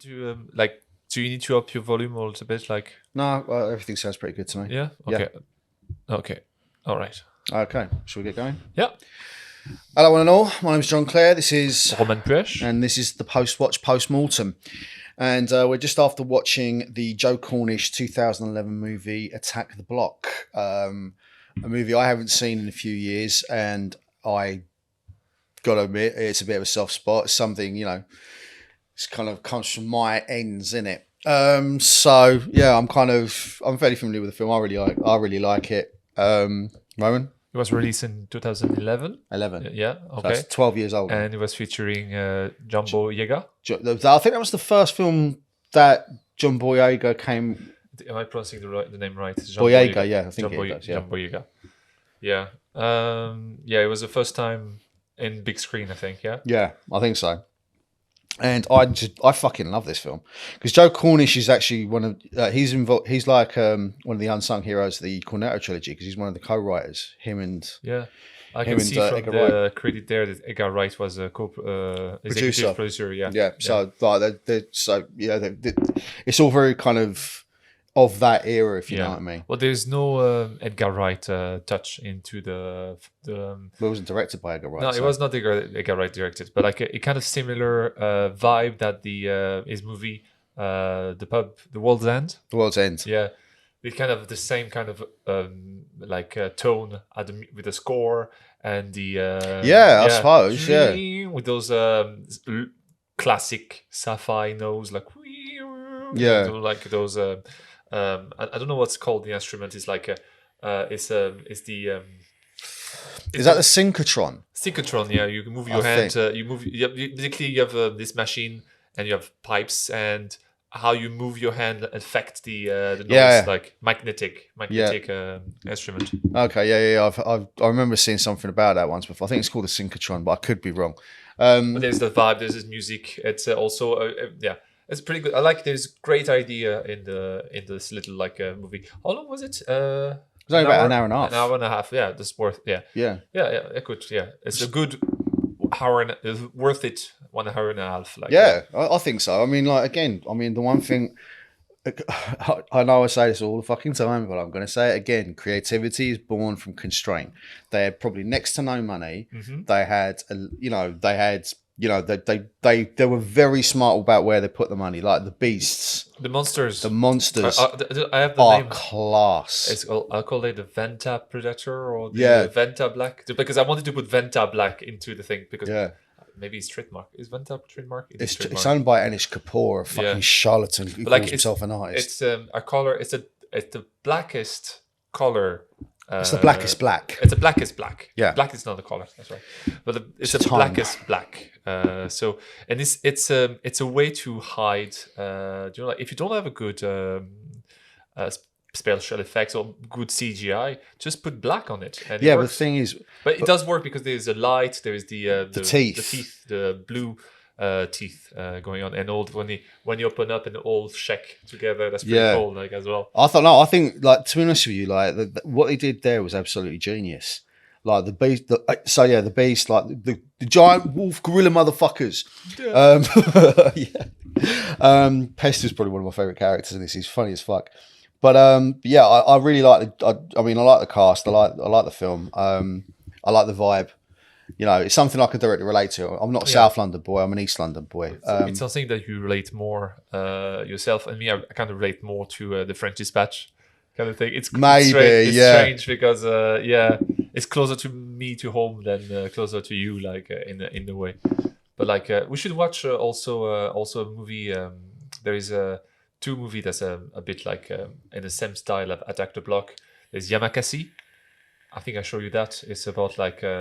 To like, do you need to up your volume a little bit? Like, No, well, everything sounds pretty good to me. yeah. Okay. Okay. All right. Okay, shall we get going? Yeah. Hello, one and all. My name's John Clare. This is Roman Puech. and this is the Post Watch Post Mortem, and we're just after watching the Joe Cornish 2011 movie Attack the Block, a movie I haven't seen in a few years, and I gotta admit it's a bit of a soft spot. It's something, you know, it's kind of comes from my ends, in it. So yeah, I'm fairly familiar with the film. I really like it. Roman? It was released in 2011. 11. Yeah. So Okay. that's 12 years old. And it was featuring John Boyega. I think that was the first film that John Boyega came. Am I pronouncing the name right? John Boyega, yeah, I think it does, yeah. John Boyega. Yeah. Yeah, it was the first time in big screen, I think. Yeah. Yeah, I think so. And I fucking love this film because Joe Cornish is actually one of he's involved. He's like one of the unsung heroes of the Cornetto trilogy because he's one of the co-writers. Him and yeah, I can see from the credit there that Edgar Wright was a executive producer. Yeah, yeah. So like, it's all very kind of that era, if you know what I mean. Well, there's no Edgar Wright touch into Well, it wasn't directed by Edgar Wright. No, it was not Edgar Wright directed, but like a kind of similar vibe that the his movie, The World's End. The World's End. Yeah, it's kind of the same kind of tone with the score and the I suppose with those classic sci-fi notes like like those. I don't know what's called the instrument. It's like is that the synchrotron? Synchrotron, yeah. You can move your hand. You move. Basically, you have this machine, and you have pipes, and how you move your hand affect the noise, like magnetic instrument. Okay, yeah. I remember seeing something about that once before. I think it's called a synchrotron, but I could be wrong. But there's the vibe. There's this music. It's also It's pretty good. I like. There's great idea in this little movie. How long was it? It was only about an hour and a half. An hour and a half. Yeah, that's worth. Yeah. Good. Yeah, it's a good hour and it's worth it. 1 hour and a half. I think so. I mean, the one thing. I know I say this all the fucking time, but I'm going to say it again. Creativity is born from constraint. They had probably next to no money. Mm-hmm. They were very smart about where they put the money. Like the beasts, the monsters. I have the name. Class. I'll call it the Venta Predator or the Venta Black, because I wanted to put Venta Black into the thing because maybe it's trademark. Is Venta trademark? It's owned by Anish Kapoor, a fucking charlatan who calls himself an artist. It's a color. It's the blackest color. It's the blackest black. It's the blackest black. Yeah, black is not the color. That's right. But it's the blackest black. It's a way to hide. If you don't have a good special effects or good CGI, just put black on it. And but the thing is, it does work because there's a light. There is the teeth, the blue. Teeth going on, and when you open up and all check together, that's pretty cool, as well. I think to be honest with you, what they did there was absolutely genius. Like the beast, the beast, like the giant wolf gorilla motherfuckers. Pest is probably one of my favorite characters in this. He's funny as fuck. But I really like I like the cast. I like the film. I like the vibe. You know, it's something I can directly relate to. I'm not a South London boy. I'm an East London boy. It's something that you relate more yourself and me. I kind of relate more to the French Dispatch kind of thing. It's strange because it's closer to me to home than closer to you, in the way. But we should watch also a movie. There is two movie that's a bit in the same style of Attack the Block. There's Yamakasi. I think I showed you that. It's about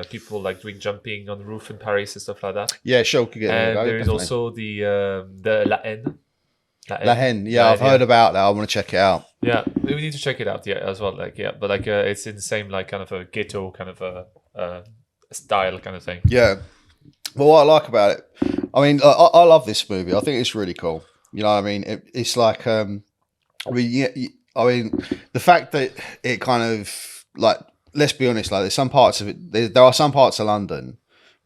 people doing jumping on the roof in Paris and stuff like that. Yeah, sure. And there is also the La Haine. La Haine. Yeah, I've heard about that. I want to check it out. Yeah, we need to check it out. Yeah, as well. But it's in the same kind of a ghetto kind of a style kind of thing. Yeah. Well, what I like about it, I mean, I love this movie. I think it's really cool. You know what I mean? It's like, the fact that it kind of let's be honest, there's some parts of it. There are some parts of London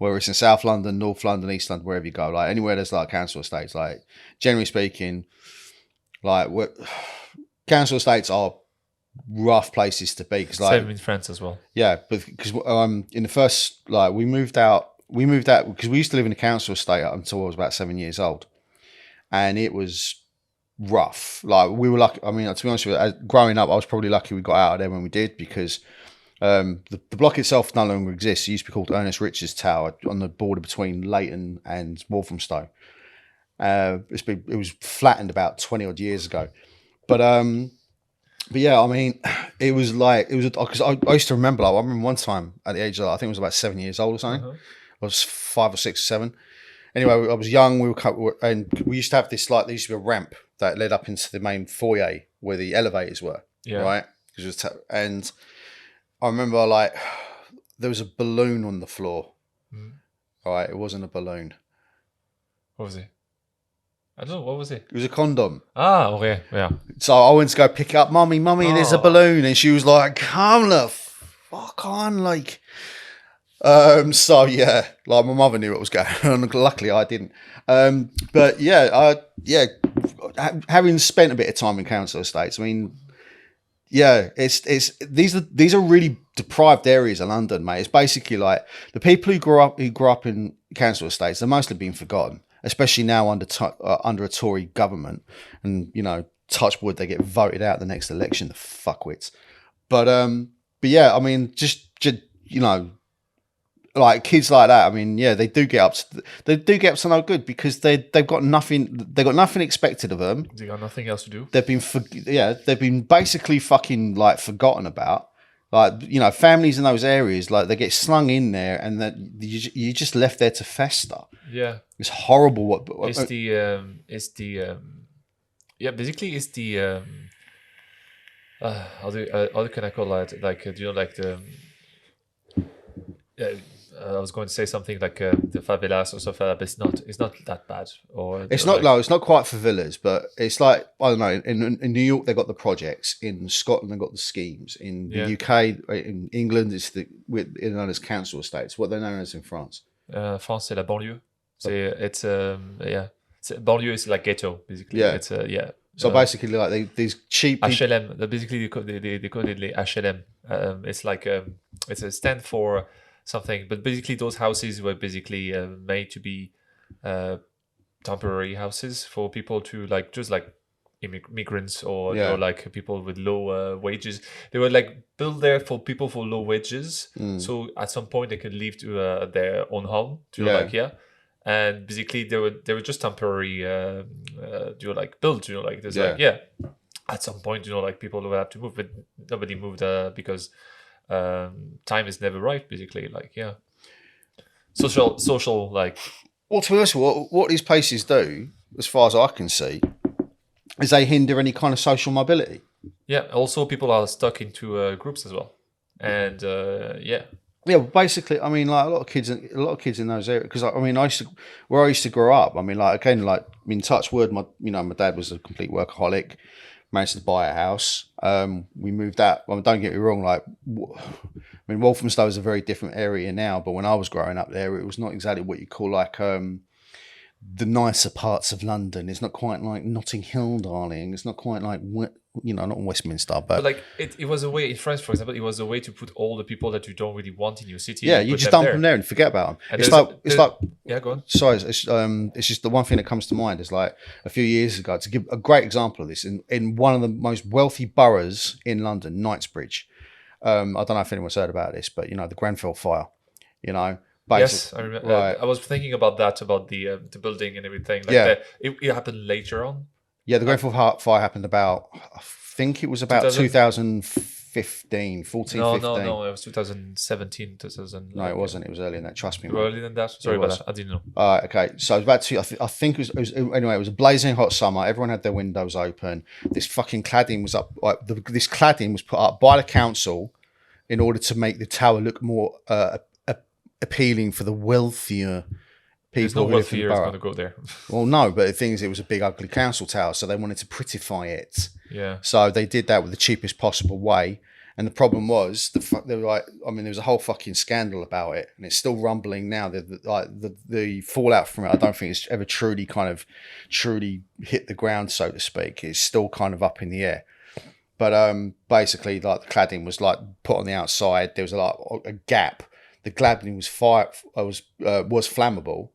whether it's in South London, North London, East London, wherever you go, like anywhere there's like council estates, like generally speaking, like council estates are rough places to be. Cause, like, same in France as well. Yeah, but because in the first, like, we moved out because we used to live in a council estate until I was about 7 years old, and it was rough. Like, we were lucky. I mean, to be honest with you, growing up, I was probably lucky we got out of there when we did, because the block itself no longer exists. It used to be called Ernest Richards Tower, on the border between Leighton and Walthamstow. It was flattened about 20 odd years ago, but yeah, I mean, it was because I used to remember. Like, I remember one time at the age of, I think it was about 7 years old or something. I was 5 or 6 or 7. Anyway, I was young. And we used to have this, like, there used to be a ramp that led up into the main foyer where the elevators were. Yeah. Right. And I remember, like, there was a balloon on the floor. Right. It wasn't a balloon. What was it? I don't know. What was it? It was a condom. Ah, okay. Yeah. So I went to go pick it up. Mummy, there's a balloon. And she was like, come the fuck on. Like, so yeah, like, my mother knew what was going on. Luckily I didn't. But yeah, having spent a bit of time in council estates, I mean, yeah, these are really deprived areas of London, mate. It's basically like the people who grew up in council estates, they're mostly being forgotten, especially now under a Tory government. And, you know, touch wood, they get voted out the next election, the fuckwits. But yeah, I mean, just you know, like, kids like that, I mean, yeah, they do get up to no good, because they've got nothing expected of them. They got nothing else to do. They've been basically fucking, like, forgotten about. Like, you know, families in those areas, like, they get slung in there, and that you're just left there to fester. Yeah, it's horrible. Basically it's the how can I call it? Like, you know, like the. I was going to say something like the favelas or stuff like that, but it's not that bad. Or it's not, like, it's not quite favelas, but it's like, I don't know. In New York they got the projects. In Scotland they got the schemes. In the UK, in England, it's known as council estates. What they're known as in France. France, c'est la banlieue. It's banlieue is like ghetto, basically. Yeah, it's So basically, like, these cheap HLM. Basically, they call it HLM. It's like it's a stand for something, but basically those houses were basically made to be temporary houses for people to, like, just like immigrants or like people with low wages. They were, like, built there for people for low wages, so at some point they could leave to their own home and basically they were just temporary built, you know, like, there's at some point, you know, like, people will have to move, but nobody moved because time is never right, basically. Like, yeah, social like. Well, to be honest, what these places do, as far as I can see, is they hinder any kind of social mobility. Yeah. Also, people are stuck into groups as well, and yeah. Yeah, basically, I mean, like, a lot of kids in those areas. Because, I mean, where I used to grow up. I mean, like, again, like, I mean, touch wood, my dad was a complete workaholic. Managed to buy a house. We moved out. Well, don't get me wrong. Like, I mean, Walthamstow is a very different area now. But when I was growing up there, it was not exactly what you call, like, the nicer parts of London. It's not quite like Notting Hill, darling. It's not quite like, you know, not Westminster, but like, it was a way in France, for example. It was a way to put all the people that you don't really want in your city. Yeah, you just dump them there and forget about them. And it's like yeah, go on. Sorry, it's just the one thing that comes to mind is, like, a few years ago, to give a great example of this, in one of the most wealthy boroughs in London, Knightsbridge. I don't know if anyone's heard about this, but, you know, the Grenfell fire. You know. Yes, I remember. Right. I was thinking about that, about the building and everything. Like, it happened later on. Yeah, the Grenfell fire happened about, I think it was about 2015, 14, no, 15. No, it was 2017, 2000. No, it wasn't. It was earlier than that. Trust me. Earlier than that? Sorry about that. I didn't know. Okay, so it was about I think it was anyway, it was a blazing hot summer. Everyone had their windows open. This fucking cladding was up. Like, this cladding was put up by the council in order to make the tower look more appealing for the wealthier people. There's no wealthier is going to go there. Well, no, but the thing is, it was a big ugly council tower, so they wanted to prettify it. Yeah. So they did that with the cheapest possible way, And the problem was they were like, I mean, there was a whole fucking scandal about it, and it's still rumbling now. The fallout from it, I don't think it's ever truly hit the ground, so to speak. It's still kind of up in the air. But basically, like, the cladding was like put on the outside. There was a gap. The cladding was flammable.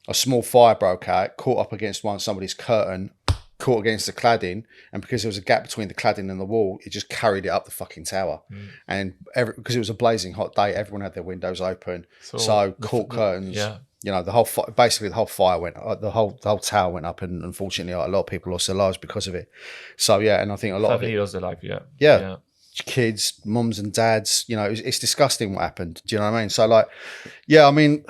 A small fire broke out, caught up against somebody's curtain, caught against the cladding, and because there was a gap between the cladding and the wall, it just carried it up the fucking tower. And because it was a blazing hot day, everyone had their windows open, so caught curtains. You know, the whole fire went, the whole tower went up, and unfortunately, a lot of people lost their lives because of it. So yeah, and I think a lot of it lost their life. Yeah. Kids, mums and dads. You know, it's disgusting what happened. Do you know what I mean? So like, yeah, I mean,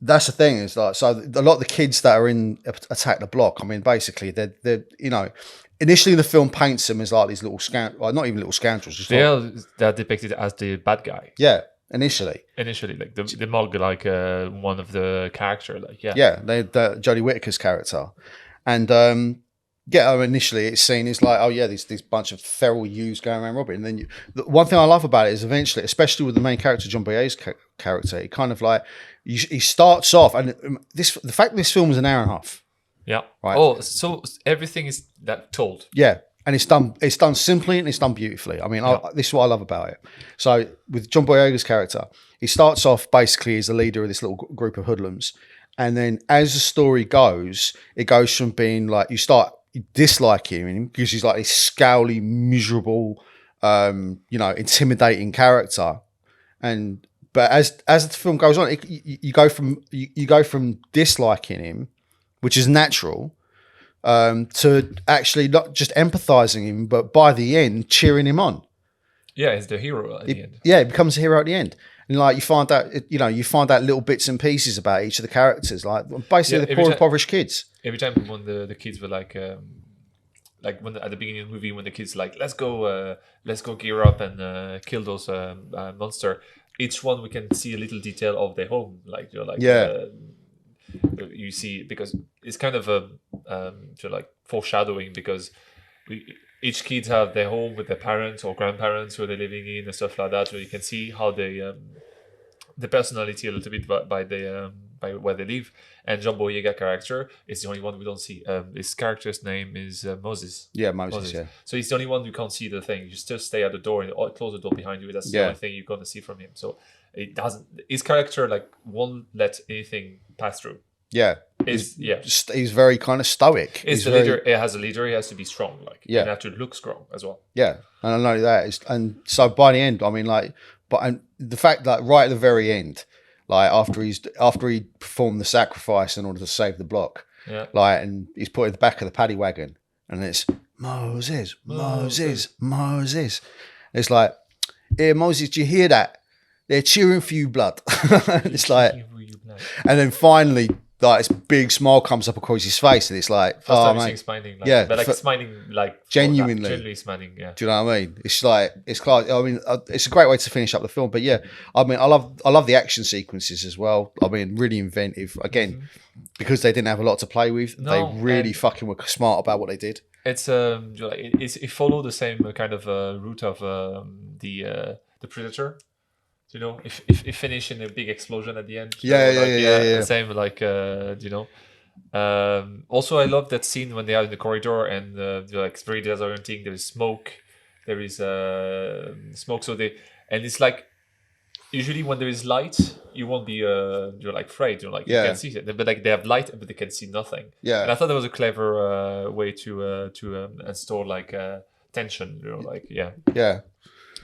that's the thing, is like, so a lot of the kids that are in Attack the Block, I mean, basically they're you know, initially the film paints them as like these little not even little scoundrels, just they're depicted as the bad guy. Yeah, initially like the mug, like one of the character, like they're Jodie Whittaker's character, and initially it's seen as like, oh yeah, these bunch of feral youths going around robbing. And then the one thing I love about it is eventually, especially with the main character, John Boyega's character, he kind of like, he starts off, and the fact that this film is an hour and a half. Yeah. Right. Oh, so everything is that told. Yeah. And it's done simply, and it's done beautifully. I mean, this is what I love about it. So with John Boyega's character, he starts off basically as the leader of this little group of hoodlums. And then as the story goes, it goes from being like, you start disliking him because he's like this scowly, miserable, intimidating character. But as the film goes on, you go from disliking him, which is natural, to actually not just empathizing him, but by the end cheering him on. Yeah, he's the hero at the end. Yeah, he becomes a hero at the end. And like you find out little bits and pieces about each of the characters, like basically the poor impoverished kids. Every time when the kids were like when at the beginning of the movie, when the kids like, let's go gear up and kill those monster. Each one we can see a little detail of their home, like you see, because it's kind of a foreshadowing, because each kids have their home with their parents or grandparents who they're living in and stuff like that. So you can see how they the personality a little bit by where they live. And John Boyega character is the only one we don't see. His character's name is Moses. Yeah, Moses. Yeah. So he's the only one who can't see the thing. You just stay at the door and close the door behind you. That's the only thing you're gonna see from him. So it doesn't. His character won't let anything pass through. Yeah. He's very kind of stoic. He's the leader. It has a leader. He has to be strong. You have to look strong as well. Yeah, and I know that. And so by the end, I mean, the fact that right at the very end, like after he performed the sacrifice in order to save the block, and he's put in the back of the paddy wagon, and it's Moses. It's like, hey Moses, do you hear that? They're cheering for you, blood. It's like, and then finally, like, this big smile comes up across his face, and it's like, smiling, but smiling, genuinely smiling. Yeah. Do you know what I mean? It's like, it's class. I mean, it's a great way to finish up the film. But yeah, I mean, I love the action sequences as well. I mean, really inventive. Again, because they didn't have a lot to play with, they really fucking were smart about what they did. It followed the same kind of route of the Predator. You know, if finish in a big explosion at the end. Yeah. Same, also, I love that scene when they are in the corridor and it's very disorienting. There is smoke. So it's like, usually when there is light, you won't be afraid. You can't see it. But they have light, but they can see nothing. Yeah. And I thought that was a clever way to install tension. Yeah.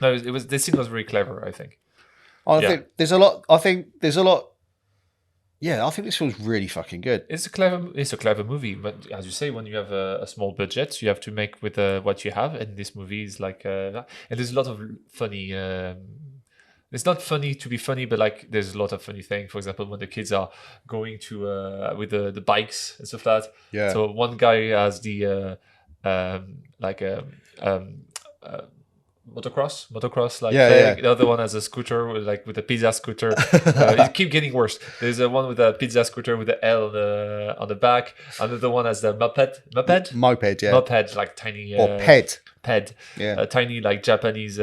No, this scene was very clever, I think. I think there's a lot. Yeah, I think this feels really fucking good. It's a clever movie, but as you say, when you have a small budget, you have to make with what you have. And this movie is and there's a lot of funny. It's not funny to be funny, but there's a lot of funny things. For example, when the kids are going to with the bikes and stuff like that. Yeah. So one guy has the motocross thing. The other one has a scooter with a pizza scooter. It keeps getting worse. There's one with a pizza scooter with the L on the back. Another one has the moped, yeah, moped, like tiny or ped ped, Yeah. a tiny like Japanese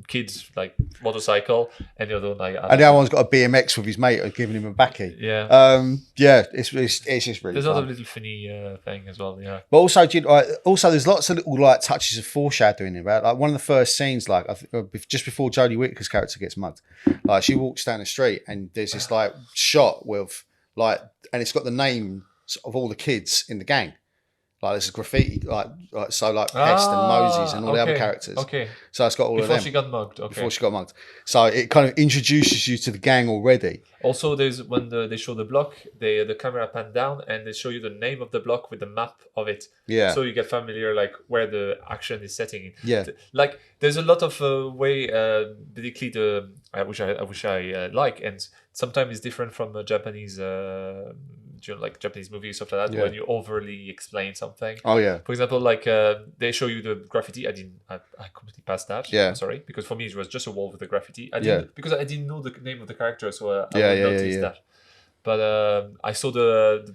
kids like motorcycle, and the other one like. And the other one's got a BMX with his mate giving him a backy. Yeah. It's just really There's fun. another little funny thing as well. Yeah. But also, also there's lots of little like touches of foreshadowing about. Like one of the first scenes, like just before Jodie Whittaker's character gets mugged, like she walks down the street and there's this like shot with like, and it's got the names of all the kids in the gang. Like there's a graffiti, like Pest and Moses and all the other characters. Okay. So it's got all of them. Before she got mugged. Okay. Before she got mugged. So it kind of introduces you to the gang already. Also, there's when they show the block, the camera pan down and they show you the name of the block with the map of it. Yeah. So you get familiar like where the action is setting. Yeah. Like there's a lot of way basically which I like, and sometimes it's different from a Japanese like Japanese movies, stuff like that, when you overly explain something. Oh yeah. For example, like they show you the graffiti. I completely passed that. Yeah. I'm sorry, because for me it was just a wall with the graffiti. Because I didn't know the name of the character, so I didn't notice that. But I saw the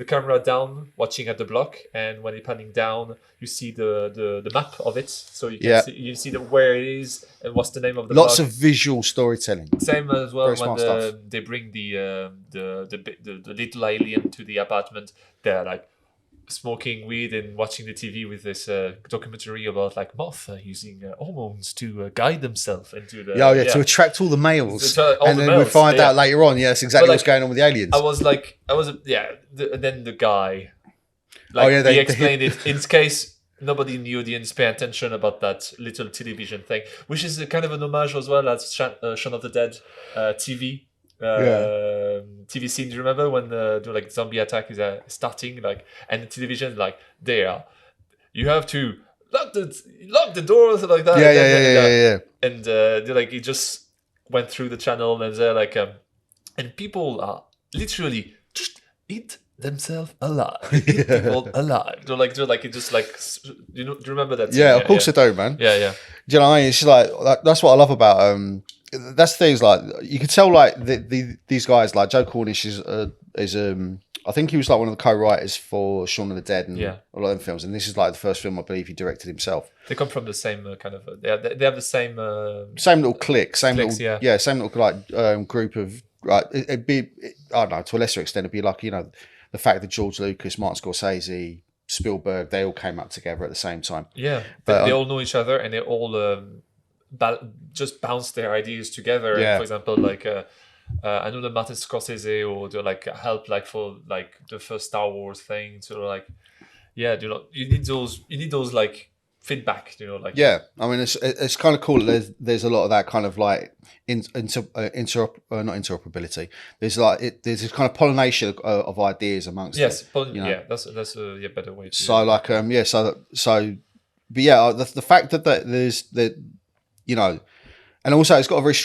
camera down, watching at the block, and when it's panning down, you see the map of it, so you can see where it is and what's the name of the block. Lots of visual storytelling. Same as well Very when they bring the little alien to the apartment. They're like smoking weed and watching the TV with this documentary about like moth using hormones to guide themselves into the to attract all the males. And then we find out later on, that's exactly what's going on with the aliens. Then the guy, he explained it in case nobody in the audience pay attention about that little television thing, which is a kind of an homage as well as Shaun of the Dead TV. TV scene. Do you remember when the zombie attack is starting, and the television you have to lock the doors like that. Yeah. And it just went through the channel, and they're and people are literally just eat themselves alive. Eat people alive. They're it just do you remember that? Yeah, of course I do, man. Yeah. Do you know what I mean? It's like that's what I love about that's things like you could tell like these guys like Joe Cornish is I think he was like one of the co-writers for Shaun of the Dead and a lot of them films, and this is like the first film I believe he directed himself. They come from the same kind of they have the same little clique, same little like group of like it'd be I don't know, to a lesser extent it'd be like the fact that George Lucas, Martin Scorsese, Spielberg, they all came up together at the same time. Yeah, but they all know each other and they all just bounce their ideas together. Yeah. For example, I know that Martin Scorsese or help for the first Star Wars thing. So you need those feedback. Yeah, I mean it's kind of cool. There's a lot of that kind of like not interoperability. There's there's this kind of pollination of ideas amongst. Yes, that's a better way. So the fact that there's and also it's got a very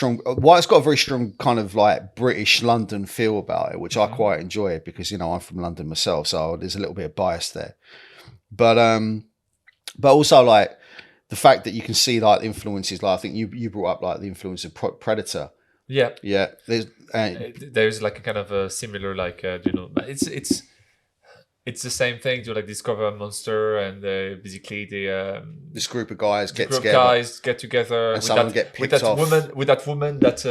strong kind of like British London feel about it, which I quite enjoy because I'm from London myself, so there's a little bit of bias there. But also like the fact that you can see like influences, like I think you brought up like the influence of Predator. Yeah. There's like a kind of a similar it's the same thing to discover a monster, and basically this group of guys get together and some of them get picked off with that woman that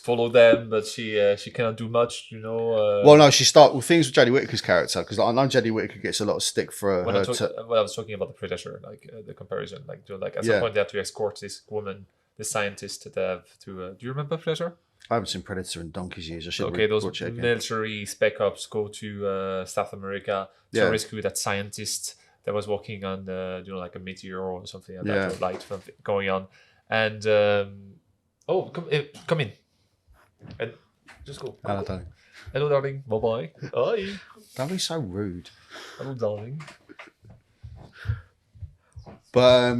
follow them, but she cannot do much. Well, no, things with Jodie Whittaker's character, because I know Jodie Whittaker gets a lot of stick for when I was talking about the Predator, the comparison, at some point they have to escort this woman, the scientist, that they have to. Do you remember Predator? I haven't seen Predator in donkey's years. I should those watch it again. military spec ops go to South America to rescue that scientist that was working on a meteor or something like that, or light going on. And come in and just go. Hello, darling. Hello, darling. Bye. Bye. Don't be so rude. Hello, darling. But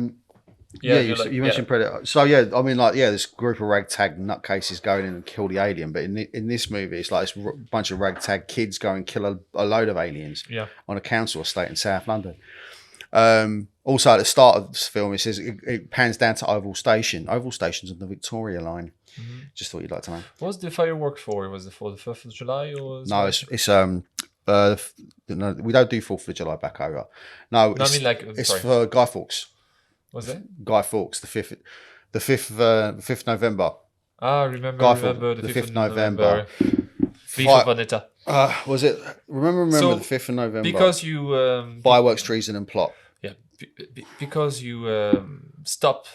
you mentioned Predator. So I mean, this group of ragtag nutcases going in and kill the alien. But in this movie, it's like this bunch of ragtag kids go and kill a load of aliens on a council estate in South London. Also, at the start of this film, it says it pans down to Oval Station. Oval Station's on the Victoria line. Mm-hmm. Just thought you'd like to know. What was the fireworks for? Was it for the 4th of July or? No, it's No, we don't do 4th of July back over. No, I mean, like, it's for Guy Fawkes. What's that? Guy Fawkes, the 5th November. Remember the 5th of November. V for Vanetta. Was it? Remember So, the 5th of November. Because you... Fireworks, treason and plot. Yeah, because you stop...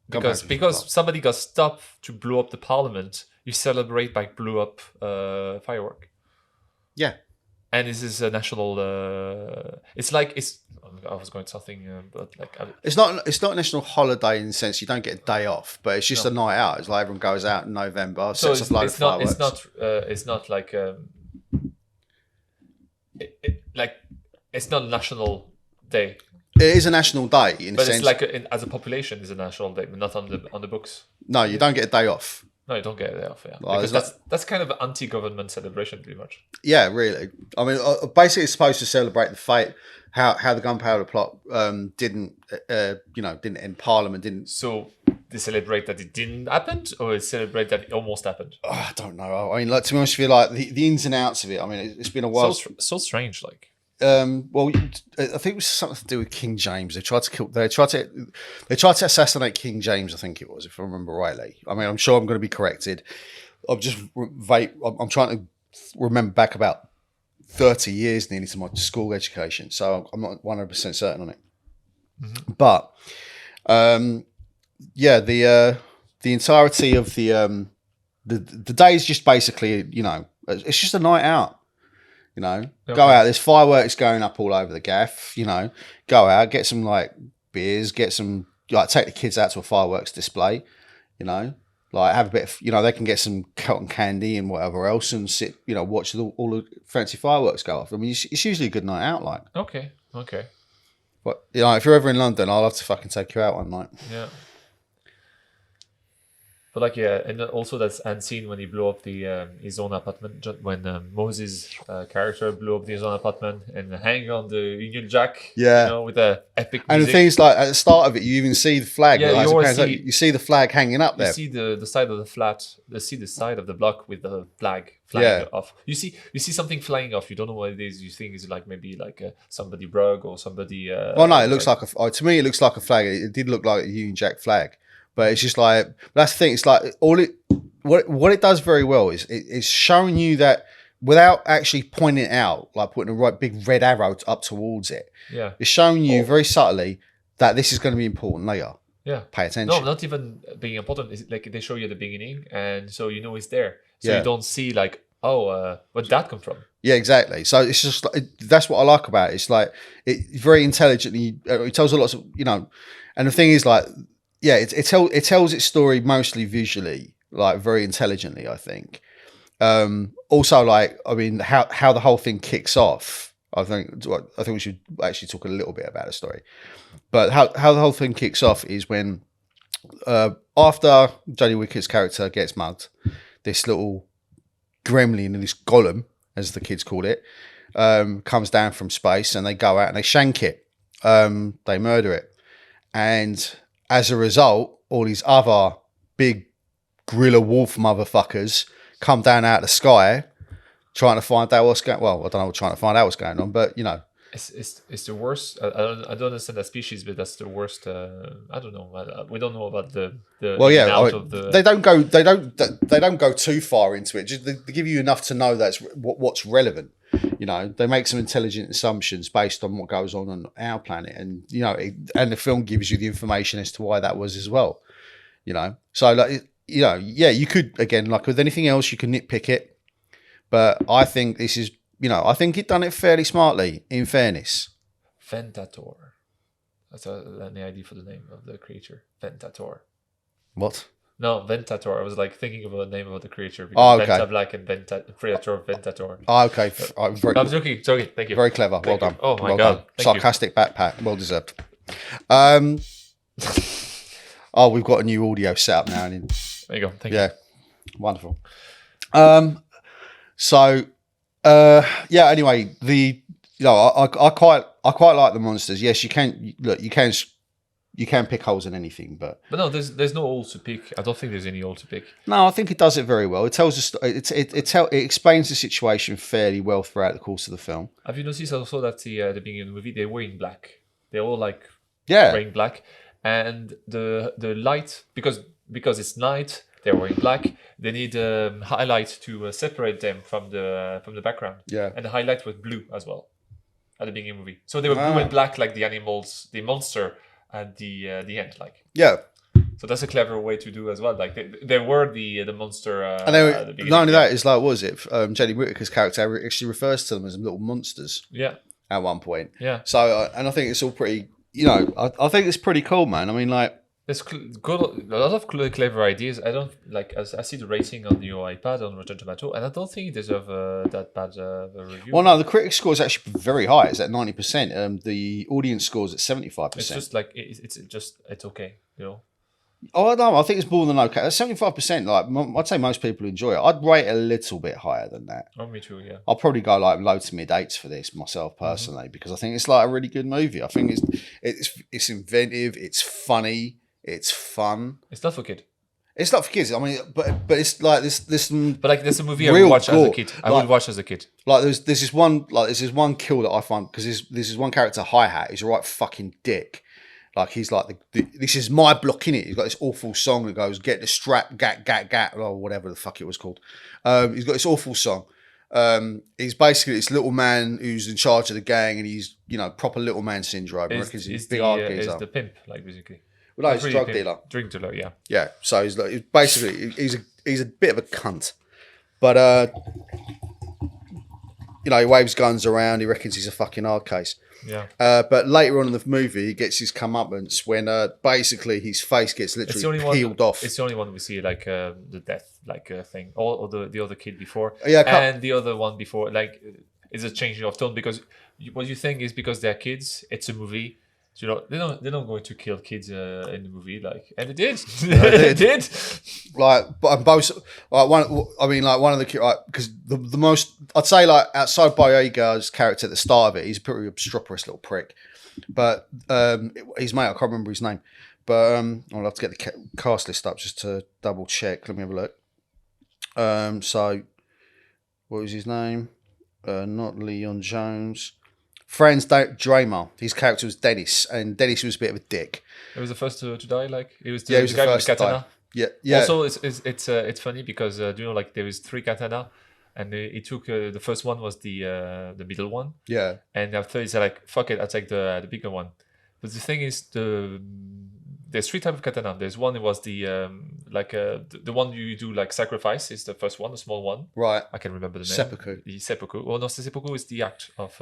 Because somebody got stopped to blow up the parliament, you celebrate by blow up firework. Yeah. And this is a national... it's like... I was going to something, but like... It's not a national holiday in the sense you don't get a day off, but it's just a night out. It's like everyone goes out in November, sets off a load of fireworks. It's not like... it's not a national day. It is a national day in a sense. But it's like, as a population, it's a national day, but not on the books. No, you don't get a day off. No, you don't get a day off, yeah. Because that's kind of an anti-government celebration, pretty much. Yeah, really. I mean, basically it's supposed to celebrate the fate, how the gunpowder plot didn't end Parliament, didn't... So they celebrate that it didn't happen, or they celebrate that it almost happened? Oh, I don't know. I mean, like, to be honest with you, like, the ins and outs of it, I mean, it's been a while. So strange, like... Well, I think it was something to do with King James. They tried to assassinate King James. I think it was, if I remember rightly. I mean, I'm sure I'm going to be corrected. I'm trying to remember back about 30 years nearly to my school education, so I'm not 100% certain on it. Mm-hmm. But the entirety of the day is just basically, it's just a night out. Okay. Go out. There's fireworks going up all over the gaff. Go out, get some like beers, get some take the kids out to a fireworks display. Like have a bit of, they can get some cotton candy and whatever else, and sit, watch all the fancy fireworks go off. I mean, it's usually a good night out. Like, okay. But if you're ever in London, I'll have to fucking take you out one night. Yeah. But like, yeah, and also that's unseen when he blew up his own apartment, when Moses' character blew up his own apartment and hang on the Union Jack, with the epic music. And the thing is, like, at the start of it, you even see the flag. Yeah, you see the flag hanging up there. You see the side of the flat, you see the side of the block with the flag flying off. You see something flying off. You don't know what it is. You think it's like maybe like somebody rug or somebody... well, no, it looks like to me, it looks like a flag. It did look like a Union Jack flag. But it's just like, that's the thing. It's like what it does very well is it's showing you that without actually pointing it out, like putting a right big red arrow up towards it. Yeah. It's showing you very subtly that this is going to be important later. Yeah. Pay attention. No, not even being important. It's like they show you at the beginning, and so it's there. So you don't see like, where'd that come from? Yeah, exactly. So it's just that's what I like about it. It's like it very intelligently. It tells a lot of and the thing is like. Yeah, it tells its story mostly visually, like very intelligently, I think. Also, like, I mean, how the whole thing kicks off. I think we should actually talk a little bit about the story. But how the whole thing kicks off is when after Jodie Whittaker's character gets mugged, this little gremlin, this golem, as the kids call it, comes down from space, and they go out and they shank it. They murder it, and as a result, all these other big gorilla wolf motherfuckers come down out of the sky trying to find out what's going on. Well, I don't know, trying to find out what's going on, but It's the worst. I don't understand that species, but that's the worst. I don't know. We don't know about the they don't go too far into it. Just they give you enough to know that's what's relevant. They make some intelligent assumptions based on what goes on our planet, and and the film gives you the information as to why that was as well. So like you could, again, like with anything else, you can nitpick it, but I think this is. I think it done it fairly smartly, in fairness. Ventator. That's the idea for the name of the creature. Ventator. What? No, Ventator. I was like thinking of a name of the creature. Okay. Venta Black and Predator, Ventator. Okay. I'm joking. Thank you. Very clever. Well done. Oh my God. Done. Sarcastic backpack. Well deserved. We've got a new audio set up now. There you go. Thank you. Yeah. Wonderful. Anyway, I quite like the monsters. Yes, you can you can pick holes in anything, but no, there's no hole to pick. I don't think there's any hole to pick. no, I think it does it very well. It tells us it explains the situation fairly well throughout the course of the film. Have you noticed also that the beginning of the movie they were in black? They're all like Yeah, wearing black, and the light because it's night. They're wearing black. They need highlight to separate them from the background. Yeah, and the highlight was blue as well at the beginning of the movie. So they were blue and black like the animals, the monster at the end. Like yeah. so that's a clever way to do as well. Like they were the monster. And they were, not only that, it's like, what was it? Jenny Whittaker's character actually refers to them as little monsters. Yeah. At one point. Yeah. So, and I think it's all pretty, I think it's pretty cool, man. I mean, like, there's good, a lot of clever ideas. I don't like. I see the rating on your iPad on Rotten Tomato, and I don't think it deserves that bad a review. Well, no, the critic score is actually very high. It's at 90%. The audience score is at 75%. It's just like it's okay, Oh, no, I think it's more than okay. 75%. Like, I'd say most people enjoy it. I'd rate it a little bit higher than that. Oh, me too. Yeah. I'll probably go like low to mid 8s for this myself personally, because I think it's like a really good movie. I think it's inventive. It's funny. It's fun. It's not for kids. It's not for kids. I mean, but it's like this. But like, there's a movie I would watch as a kid. I would watch as a kid. Like, there's this one kill that I find, because this is one character, Hi-Hat. He's a right fucking dick. Like, he's like this is my block, innit? He's got this awful song that goes, "Get the strap, gat," or whatever the fuck it was called. He's got this awful song. He's basically this little man who's in charge of the gang, and he's proper little man syndrome. He's the pimp, like, basically. Well, no, he's a drug dealer. Drug dealer, yeah. Yeah, so he's basically he's a bit of a cunt, but he waves guns around. He reckons he's a fucking hard case. Yeah. But later on in the movie, he gets his comeuppance when basically his face gets literally peeled off. It's the only one we see, like, the death thing, or the other kid before, and the other one before. Like, it's a changing of tone, because what you think is because they're kids, it's a movie. So, they're not going to kill kids in the movie, like, and it did. It did. Like, but both, like, one of the kids, like, because the most, I'd say, like, outside Boyega's character at the start of it, he's a pretty obstreperous little prick. But his mate, I can't remember his name, but I'll have to get the cast list up just to double check. Let me have a look. So, what was his name? Not Leon Jones. Franz Dramer. His character was Dennis, and Dennis was a bit of a dick. He was the first to die. Like, he was the guy with the katana. Yeah. Also, it's funny because like, there is 3 katana, and he took the first one was the middle one. Yeah. And after he said, like, fuck it, I'll take the bigger one. But the thing is, there's 3 types of katana. There's one, it was the one you do, like, sacrifice is the first one, the small one. Right. I can remember the name. Seppuku. The seppuku. Well, no, the seppuku is the act of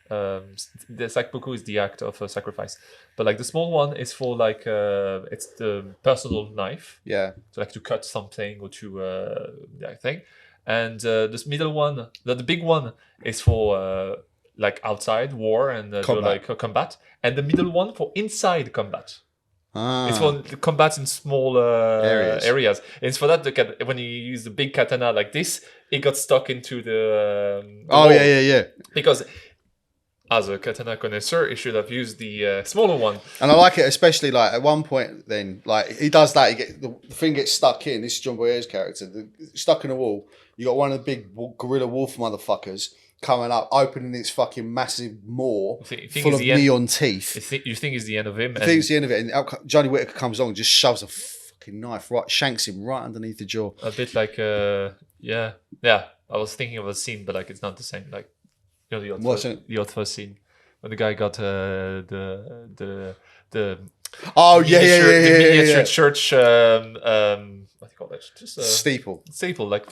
the seppuku is the act of sacrifice. But, like, the small one is for, like, it's the personal knife. Yeah. So, like, to cut something or to that thing. And this middle one, the big one, is for like, outside war and combat. And the middle one for inside combat. It's for combat in small areas. And it's for that when you use the big katana like this, it got stuck into the wall. Yeah. Because as a katana connoisseur, he should have used the smaller one. And I like it, especially, like, at one point, then, like, he does that. The thing gets stuck in. This is John Boyega's character. Stuck in a wall. You got one of the big gorilla wolf motherfuckers coming up, opening its fucking massive maw full of neon teeth. You think it's the end of him? I think it's the end of it. And Johnny Whittaker comes along and just shoves a fucking knife shanks him right underneath the jaw. A bit like, yeah. I was thinking of a scene, but, like, it's not the same. Like, the first scene when the guy got the miniature church what do you call that? Just steeple, like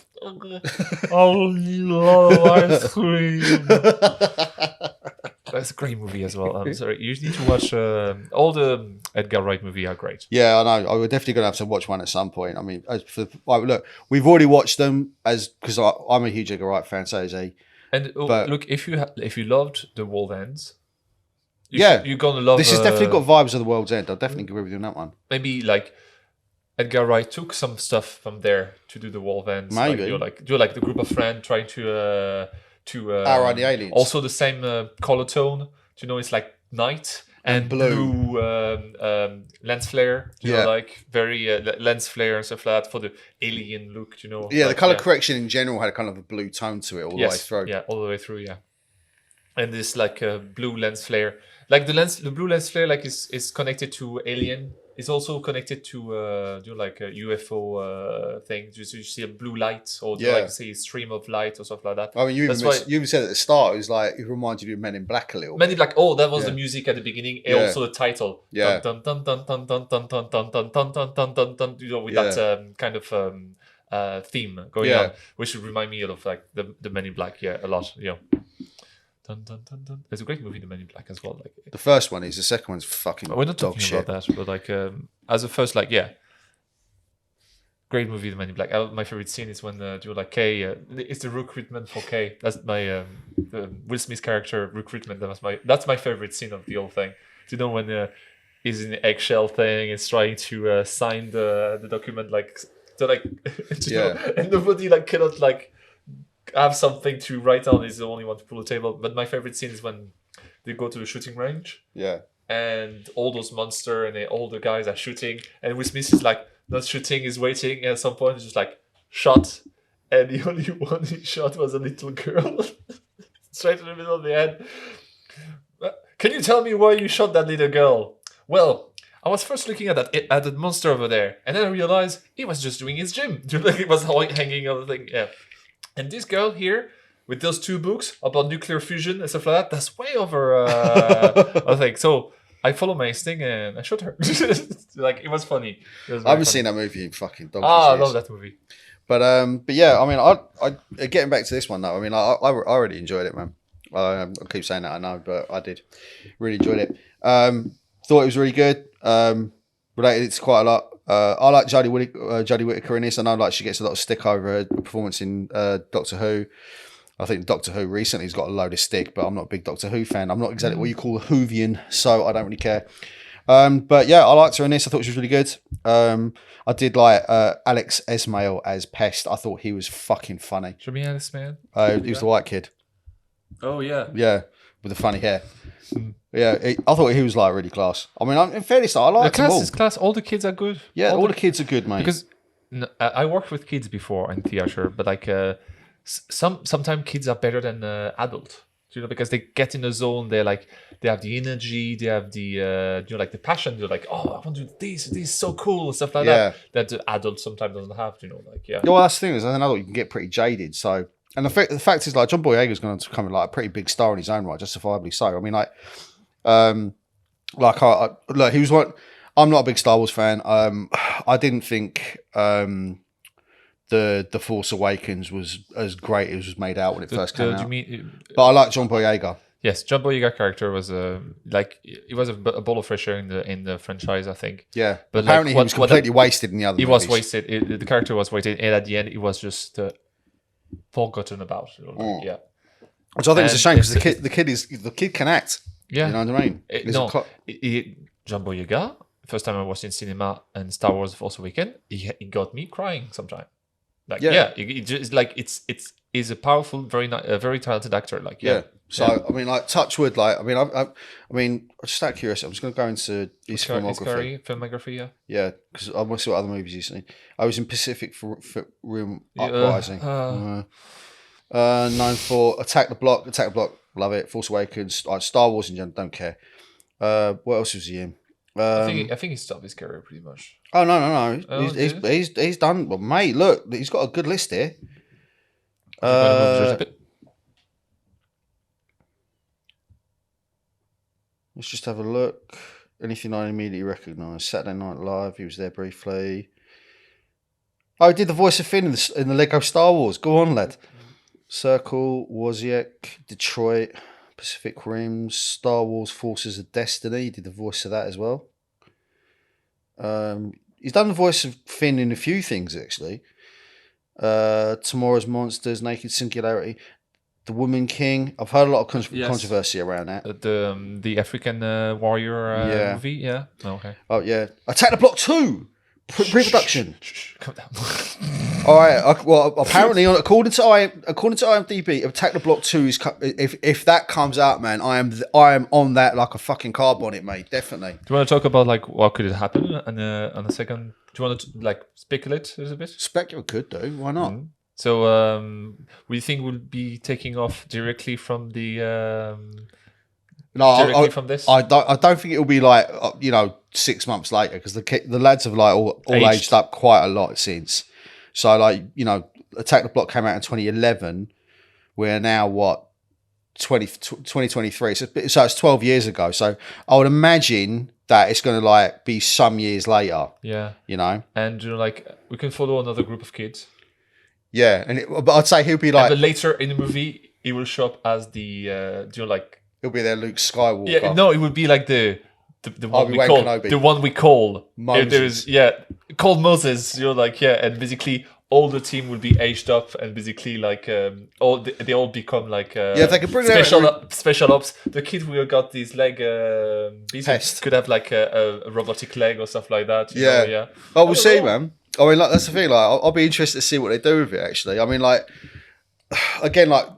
ice cream. That's a great movie as well. I'm sorry, you need to watch all the Edgar Wright movie are great. Yeah, I know. I would definitely gonna have to watch one at some point. I mean, look, we've already watched them because I'm a huge Edgar Wright fan, so is he. And look, if you loved The World's End, you're gonna love. This has definitely got vibes of The World's End. I'll definitely agree with you on that one. Maybe, like, Edgar Wright took some stuff from there to do The World's End. Maybe do like the group of friends trying to outrun the aliens. Also the same color tone. It's like night, and blue lens flare. You know, like very lens flare and stuff like that for the alien look. You know. Yeah, like, the color correction in general had kind of a blue tone to it all the way through. Yeah, all the way through. Yeah, and this like blue lens flare, like the blue lens flare, like is connected to alien. It's also connected to like a UFO thing. You see a blue light, or like say a stream of light or stuff like that. I mean, you even said at the start it was like it reminded you of Men in Black a little. Men in Black. Oh, that was the music at the beginning, and also the title. Yeah. Dun dun dun dun dun dun dun dun dun dun dun dun dun dun. You know, with that kind of theme going on, which would remind me of like the Men in Black. Yeah, a lot. Yeah. Dun, dun, dun, dun. There's a great movie, The Men in Black, as well. Like the first one is, the second one's fucking. We're not talking about that, but like as a first, like great movie, The Men in Black. My favorite scene is when you're like Kay. It's the recruitment for Kay. That's my the Will Smith character recruitment. That's my favorite scene of the whole thing. Do you know when he's in the eggshell thing, is trying to sign the document, like so, like know, and nobody like cannot like have something to write on. Is the only one to pull the table. But my favorite scene is when they go to the shooting range. Yeah. And all those monsters and all the guys are shooting, and Will Smith is like not shooting, is waiting, and at some point he's just like shot, and the only one he shot was a little girl, straight in the middle of the head. Can you tell me why you shot that little girl? Well, I was first looking at that monster over there, and then I realized he was just doing his gym. Like it was hanging on the thing. Yeah. And this girl here, with those 2 books about nuclear fusion and stuff like that, that's way over, I think. So I followed my instinct and I shot her. Like, it was funny. I haven't seen that movie in fucking donkey years. I love that movie. But yeah, I mean, I getting back to this one though, I mean, I already enjoyed it, man. I keep saying that, I know, but I did. Really enjoyed it. Thought it was really good. Related it to quite a lot. I like Jodie Whittaker in this. I know like she gets a lot of stick over her performance in Doctor Who. I think Doctor Who recently has got a load of stick, but I'm not a big Doctor Who fan. I'm not exactly what you call a Whovian, so I don't really care. But yeah, I liked her in this. I thought she was really good. I did like Alex Esmail as Pest. I thought he was fucking funny. Show me Alex, man. He was the white kid. Oh yeah. Yeah, with the funny hair. Yeah, I thought he was like really class. I mean, in fairness, I like them all. Is class. All the kids are good. Yeah, all the kids are good, mate. Because I worked with kids before in theater, but like sometimes kids are better than adult. You know, because they get in the zone. They have the energy. They have the like the passion. They're like, oh, I want to do this. This is so cool and stuff like that. That the adult sometimes doesn't have. You know, like yeah. Well, that's the thing is, as an adult, you can get pretty jaded. So. And the fact is, like, John Boyega's going to become like a pretty big star in his own right, justifiably so. I mean, look, he was one. I'm not a big Star Wars fan. I didn't think the Force Awakens was as great as it was made out when it first came out. But I like John Boyega. Yes, John Boyega character was like he was a ball of fresh air in the franchise, I think. Yeah, but apparently he was completely wasted in the other. He was wasted. The character was wasted, and at the end, it was just. Forgotten about, yeah. Which I think is a shame because the kid can act. Yeah, you know what I mean. John Boyega. First time I watched in cinema and Star Wars: The Force Awakens, he got me crying sometime. Like he's a powerful, very talented actor. Like So I mean, like touch wood. Like I mean, just out of curiosity, I'm just going to go into his filmography. Yeah, because I want to see what other movies he's seen. I was in Pacific Rim Uprising. Known for Attack the Block, love it. Force Awakens, Star Wars in general, don't care. What else was he in? I think he stopped his career pretty much. Oh no! He's done. Well, mate, look, he's got a good list here. Let's just have a look. Anything I immediately recognise? Saturday Night Live. He was there briefly. Oh, he did the voice of Finn in the Lego Star Wars. Go on, lad. Circle, Wozniak, Detroit, Pacific Rim, Star Wars Forces of Destiny. He did the voice of that as well. He's done the voice of Finn in a few things, actually. Tomorrow's Monsters, Naked Singularity, The Woman King. I've heard a lot of controversy around that. The African warrior movie, yeah. Oh, okay. Oh, yeah. Attack the Block 2! Pre-production. Calm down. All right. Well, apparently, according to IMDb, Attack the Block 2 is if that comes out, man, I am on that like a fucking car bonnet, mate. Definitely. Do you want to talk about like what could it happen on a second? Do you want to like speculate a little bit? Speculate could do. Why not? Mm-hmm. So, we think we'll be taking off directly from the No, from this. I don't think it'll be like 6 months later because the lads have like all aged up quite a lot since. So like Attack the Block came out in 2011. We're now 2023. So it's 12 years ago. So I would imagine that it's going to like be some years later. Yeah. And like we can follow another group of kids. Yeah, but I'd say he'll be like. But later in the movie, he will show up as the He'll be their Luke Skywalker. Yeah, no, it would be like the one we call Kenobi. The one we call Moses. Called Moses. And basically all the team will be aged up, and basically like they all become like if they could bring special ops. The kid who got these leg Pest could have like a robotic leg or stuff like that. Yeah. Oh, we'll see, man. I mean, like that's the thing. Like, I'll be interested to see what they do with it. Actually, I mean, like again, like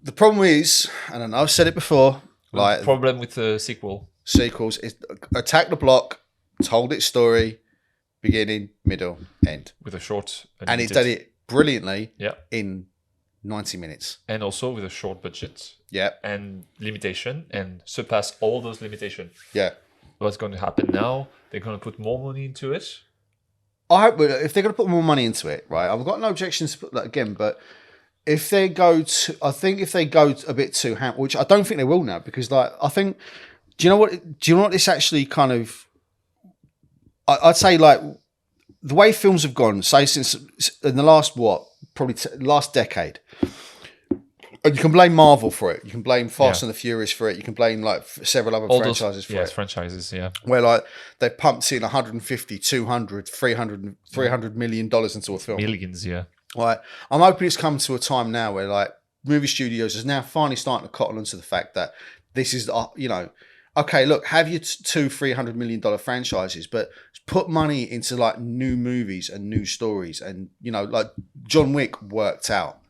the problem is, and I know I've said it before, like the problem with the sequels is Attack the Block told its story, beginning, middle, end, with a short, and it did it brilliantly. Yeah. In 90 minutes, and also with a short budget. Yeah. And limitation, and surpass all those limitations. Yeah. What's going to happen now? They're going to put more money into it. I hope if they're going to put more money into it, right? I've got no objections to put that again, but if they go a bit too ham, which I don't think they will now, because like I think, do you know what this actually kind of? I'd say like the way films have gone, say since in the last last decade. And you can blame Marvel for it. You can blame Fast and the Furious for it. You can blame like several other franchises for it. Franchises, yeah. Where like they pumped in 150, 200, 300 million dollars into a film. Millions, yeah. Like I'm hoping it's come to a time now where like movie studios is now finally starting to cotton onto the fact that this is okay, look, have your $200-300 million franchises, but put money into like new movies and new stories, and like John Wick worked out.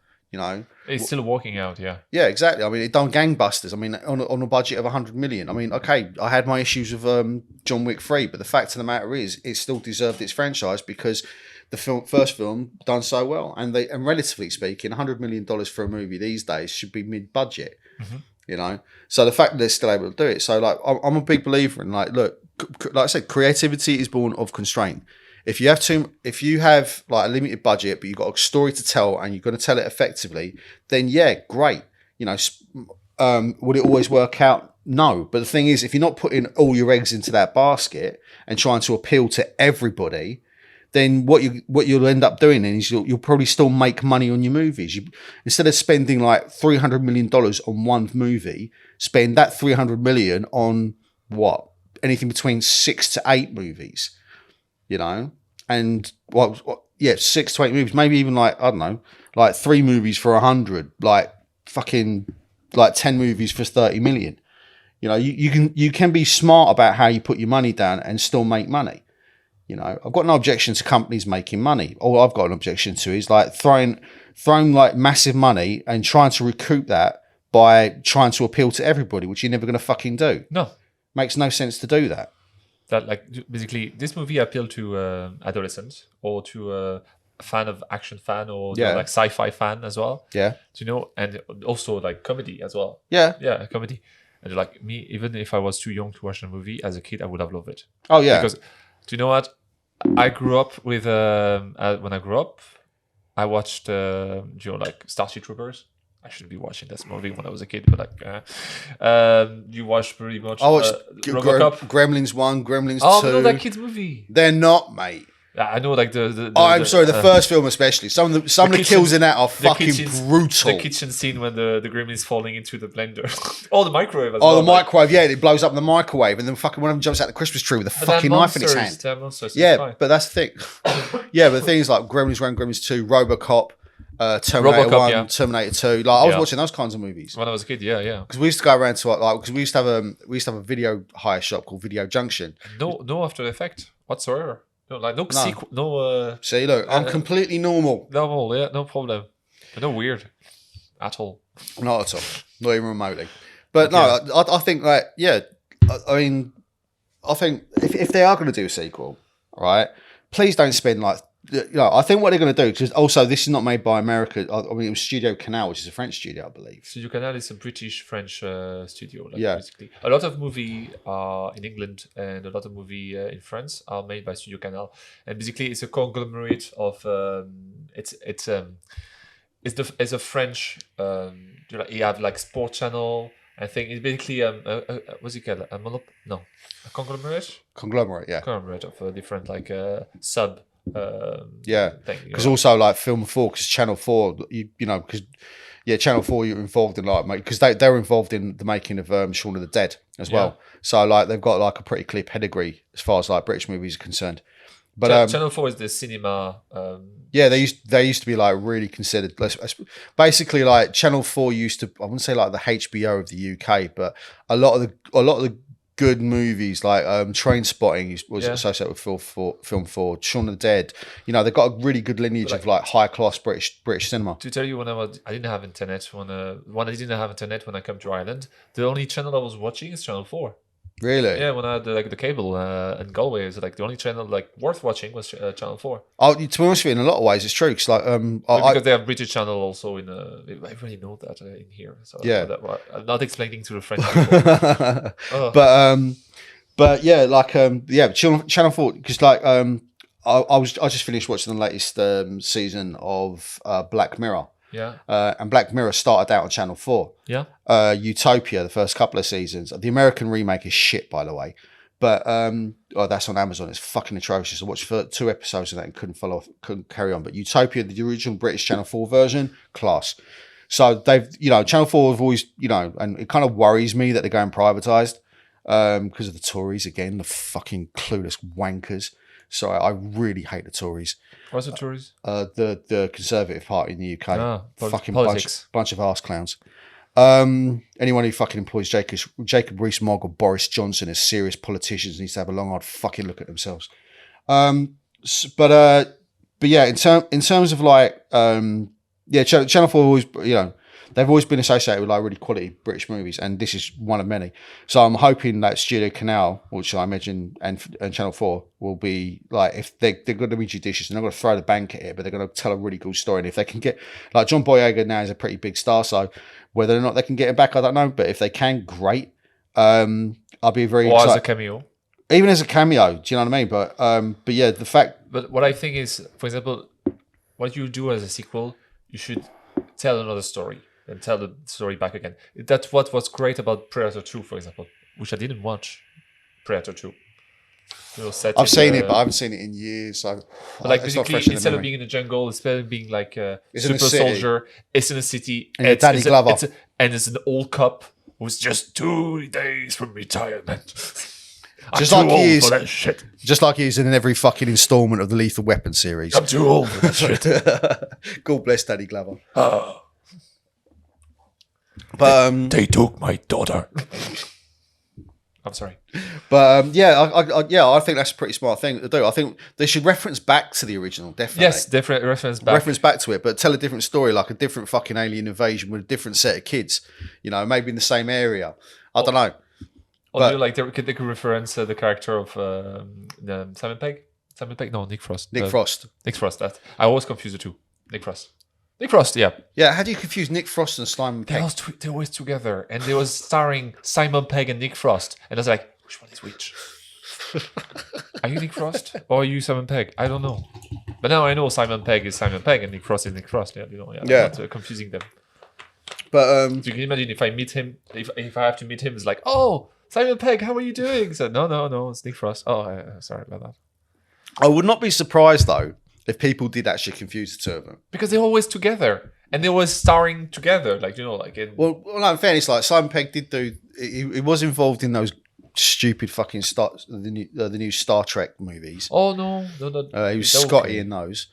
It's still working out, yeah. Yeah, exactly. I mean, it done gangbusters. I mean, on a budget of 100 million. I mean, okay, I had my issues with John Wick 3, but the fact of the matter is, it still deserved its franchise because the first film done so well, and relatively speaking, $100 million for a movie these days should be mid-budget. Mm-hmm. So the fact that they're still able to do it. So like, I'm a big believer in like, look, like I said, creativity is born of constraint. If you have like a limited budget, but you've got a story to tell and you're going to tell it effectively, then yeah, great. Would it always work out? No. But the thing is, if you're not putting all your eggs into that basket and trying to appeal to everybody, then what you'll end up doing is you'll probably still make money on your movies. Instead of spending like $300 million on one movie, spend that $300 million on anything between 6 to 8 movies. And 6 to 8 movies, maybe even like, I don't know, like 3 movies for 100, like fucking like 10 movies for 30 million. You can be smart about how you put your money down and still make money. I've got no objection to companies making money. All I've got an objection to is like throwing like massive money and trying to recoup that by trying to appeal to everybody, which you're never going to fucking do. No. Makes no sense to do that. That like basically this movie appealed to adolescents or to a fan of action fan or like sci-fi fan as well. Yeah. And also like comedy as well. Yeah. Yeah, comedy. And like me, even if I was too young to watch the movie as a kid, I would have loved it. Oh yeah. Because do you know what? I grew up with when I grew up, I watched like Starship Troopers. I should be watching this movie when I was a kid, but like, you watched pretty much. I watched RoboCop, Gremlins 1, Gremlins 2. Oh, no, that kid's movie. They're not, mate. I know, like the first film especially. Some of the kills in that are fucking brutal. The kitchen scene when the gremlin's falling into the blender. The microwave as well. The microwave, yeah, it blows up in the microwave, and then fucking one of them jumps out the Christmas tree with a fucking knife in its hand. Yeah, but that's the thing. Yeah, but things like Gremlins 1, Gremlins 2, RoboCop, Terminator 1, yeah. Terminator 2. Like I was watching those kinds of movies when I was a kid. Yeah. Because we used to go around to because we used to have a video hire shop called Video Junction. No After Effects whatsoever. No, like no sequel, no. See, look, I'm completely normal. Normal, yeah, no problem. But no weird at all. Not at all. Not even remotely. But no, I think like I mean, I think if they are going to do a sequel, right? Please don't spend like. I think what they're going to do, because also this is not made by America. I mean, it was Studio Canal, which is a French studio, I believe. Studio Canal is a British-French studio. Basically. A lot of movie in England and a lot of movie in France are made by Studio Canal, and basically it's a conglomerate of it's a French. You have like Sport Channel. I think it's basically what's it called? A conglomerate. Conglomerate of different like sub. Because also like Film 4, because Channel 4, Channel 4 you're involved in like because they were involved in the making of Shaun of the Dead as well. So like they've got like a pretty clear pedigree as far as like British movies are concerned. But Channel 4 is the cinema. They used to be like really considered. Basically, like Channel 4 used to, I wouldn't say like the HBO of the UK, but a lot of the good movies like Train Spotting was associated with Film 4, Shaun of the Dead. They've got a really good lineage of like high class British cinema. To tell you, I didn't have internet when I didn't have internet when I came to Ireland. The only channel I was watching is Channel 4. Really? Yeah, when I had the cable in Galway, it's like the only channel like worth watching was Channel 4. Oh, to be honest with you, in a lot of ways, it's true. Cause like, because they have British channel also in. I really know that in here. So I'm not explaining to the French people. But yeah, like Channel 4, because like I just finished watching the latest season of Black Mirror. Yeah. And Black Mirror started out on Channel 4. Yeah. Utopia, the first couple of seasons. The American remake is shit, by the way. But that's on Amazon. It's fucking atrocious. I watched 2 episodes of that and couldn't carry on. But Utopia, the original British Channel 4 version, class. So they've, Channel 4 have always, and it kind of worries me that they're going privatised because of the Tories again, the fucking clueless wankers. Sorry, I really hate the Tories. What's the Tories? The Conservative Party in the UK. Fucking politics. bunch of arse clowns. Anyone who fucking employs Jacob Rees-Mogg or Boris Johnson as serious politicians needs to have a long hard fucking look at themselves. But yeah, in terms of like Channel 4 always they've always been associated with like really quality British movies, and this is one of many. So I'm hoping that Studio Canal, which I imagine, and Channel 4 will be like, if they're going to be judicious, they're not going to throw the bank at it, but they're going to tell a really cool story. And if they can get, like John Boyega now is a pretty big star, so whether or not they can get him back, I don't know. But if they can, great. I'll be very excited. As a cameo. Even as a cameo, do you know what I mean? But yeah, the fact. But what I think is, for example, what you do as a sequel, you should tell another story. And tell the story back again. That's what was great about Predator 2, for example, which I didn't watch. Predator 2. I've seen it, but I haven't seen it in years. So like basically, instead of being in the jungle, instead of being like a super soldier, it's in a city. And it's Danny Glover. It's an old cop who's just 2 days from retirement. Just like he is in every fucking installment of the Lethal Weapon series. I'm too old for that shit. God bless Danny Glover. But they took my daughter. I'm sorry, but I think that's a pretty smart thing to do. I think they should reference back to the original, definitely. Yes, different reference back to it, but tell a different story, like a different fucking alien invasion with a different set of kids. Maybe in the same area. I don't know. Or do like they could reference the character of Simon Pegg. No, Nick Frost. Nick Frost. That I always confuse the two. Nick Frost, yeah. Yeah, how do you confuse Nick Frost and Simon Pegg? They're always together. And they was starring Simon Pegg and Nick Frost. And I was like, which one is which? Are you Nick Frost? Or are you Simon Pegg? I don't know. But now I know Simon Pegg is Simon Pegg and Nick Frost is Nick Frost. Yeah, I'm not confusing them. But so you can imagine if I meet him, if I have to meet him, it's like, oh, Simon Pegg, how are you doing? So no, it's Nick Frost. Oh, sorry about that. I would not be surprised, though, if people did actually confuse the two of them. Because they're always together. And they were starring together. Well, no, in fairness, like Simon Pegg did do... He was involved in those stupid fucking the new Star Trek movies. Oh, no. He was Scotty in those.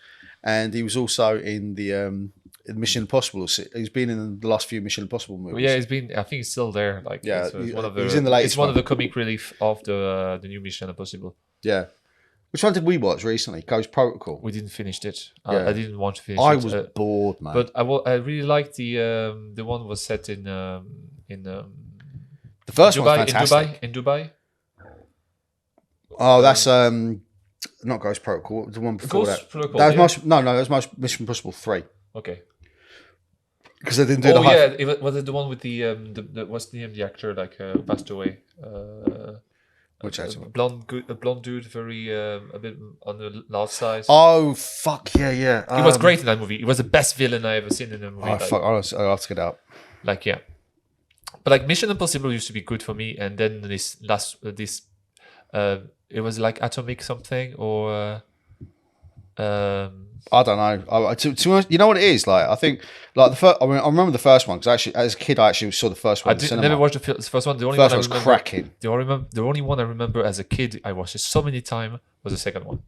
And he was also in the Mission Impossible. He's been in the last few Mission Impossible movies. Well, yeah, he's been... I think he's still there. He's in the latest It's one of the comic relief of the new Mission Impossible. Yeah. Which one did we watch recently? Ghost Protocol. We didn't finish it. Yeah. I didn't want to finish I it. was bored, man. But I really liked the one was set in the first Dubai, one's fantastic. in Dubai. Oh, that's not Ghost Protocol. What was the one before Ghost that? Protocol, That was that was Mission Impossible 3. Okay. Because they didn't do the was it the one with the what's the name of the actor passed away? Which actor? A blonde dude, very a bit on the large size. Oh fuck yeah! He was great in that movie. He was the best villain I ever seen in a movie. Oh fuck! I'll have to get it up. Yeah, but Mission Impossible used to be good for me, and then it was like Atomic something or. I don't know. To be honest, you know what it is? I think the first. I remember the first one because actually, as a kid, I actually saw the first one. I never watched the first one. The only first one was cracking. The only one I remember as a kid, I watched it so many times, was the second one.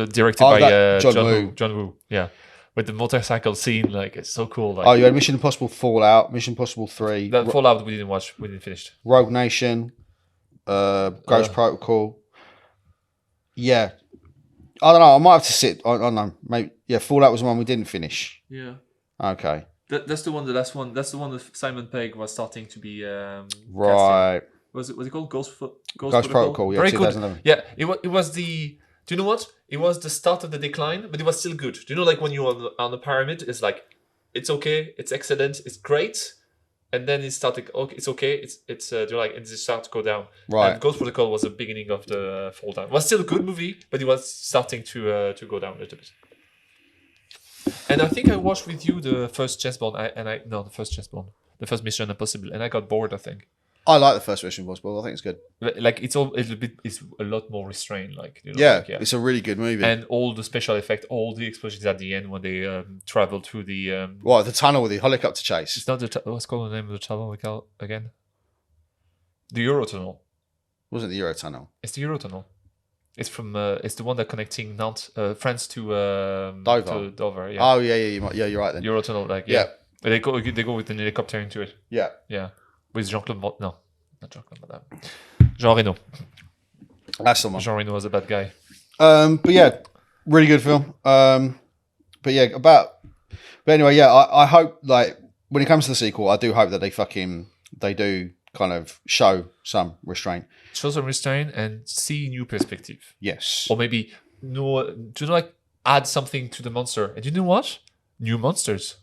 Directed by John Woo. Yeah, with the motorcycle scene, it's so cool. You had Mission Impossible Fallout, Mission Impossible 3. That Fallout we didn't watch. We didn't finish. Rogue Nation, Ghost Protocol. Yeah. I don't know. I might have to sit. I don't know. Maybe Fallout was the one we didn't finish. Yeah. Okay. That's the one. The last one. That's the one that Simon Pegg was starting to be. Right. Casting. Was it called Ghost Protocol? Yeah, very 2011. good. Yeah. It was the. Do you know what? It was the start of the decline, but it was still good. Do you know when you're on the pyramid, it's it's okay, it's excellent, it's great. And then it started. Okay, it's okay. It's it started to go down. Right. And Ghost Protocol was the beginning of the fall down. It was still a good movie, but it was starting to go down a little bit. And I think I watched with you the first James Bond. The first James Bond, the first Mission Impossible, and I got bored. I think. I like the first Mission Impossible. I think it's good. It's a lot more restrained. It's a really good movie. And all the special effect, all the explosions at the end when they travel through the the tunnel with the helicopter chase. It's not what's called the name of the tunnel again? The Eurotunnel. Wasn't the Eurotunnel? It's the Eurotunnel. It's from it's the one that connecting France to Dover. To Dover. Yeah. Oh yeah, you're right then. Eurotunnel, They go with an helicopter into it. Yeah. Yeah. With Jean-Claude no, not Jean-Claude Van Damme. Jean Reno. That's the one. Jean Reno was a bad guy. But yeah, really good film. But anyway, I hope when it comes to the sequel, I do hope that they do kind of show some restraint. Show some restraint and see new perspective. Yes. Or maybe add something to the monster. And you know what? New monsters.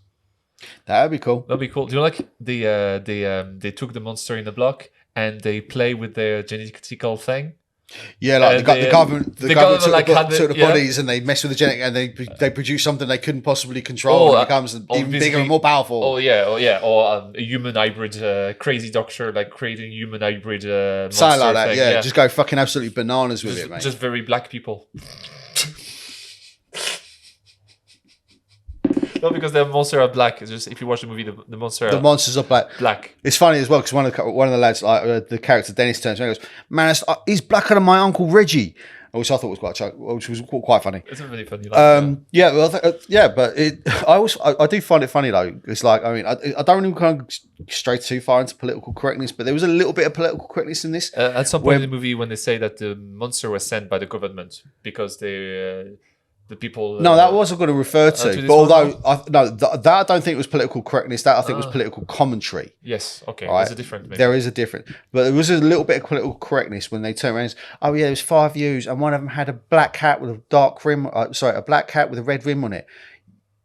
That'd be cool. That'd be cool. Do you they took the monster in the block and they play with their genetical thing? Yeah, the government took the bodies and they mess with the genetic and they produce something they couldn't possibly control and it becomes even bigger and more powerful. Or a human hybrid, crazy doctor creating human hybrid monster something like that. Thing. Yeah, just go fucking absolutely bananas with it, mate. Just very black people. Not because the monsters are black. It's just if you watch the movie, the monsters are black. Black. It's funny as well because one of the lads, the character Dennis, turns around and goes, "Man, he's blacker than my uncle Reggie," which I thought was quite funny. It's really funny. I do find it funny though. It's I don't even kind of stray too far into political correctness, but there was a little bit of political correctness in this. At some point in the movie, when they say that the monster was sent by the government because they. The people. No, that wasn't going to refer to. But although that I don't think it was political correctness. That I think was political commentary. Yes. Okay. Right? There's a difference. Maybe. There is a difference, but there was a little bit of political correctness when they turned around and said, "Oh yeah, there was 5 views, and one of them had a black hat with a dark rim. A black hat with a red rim on it,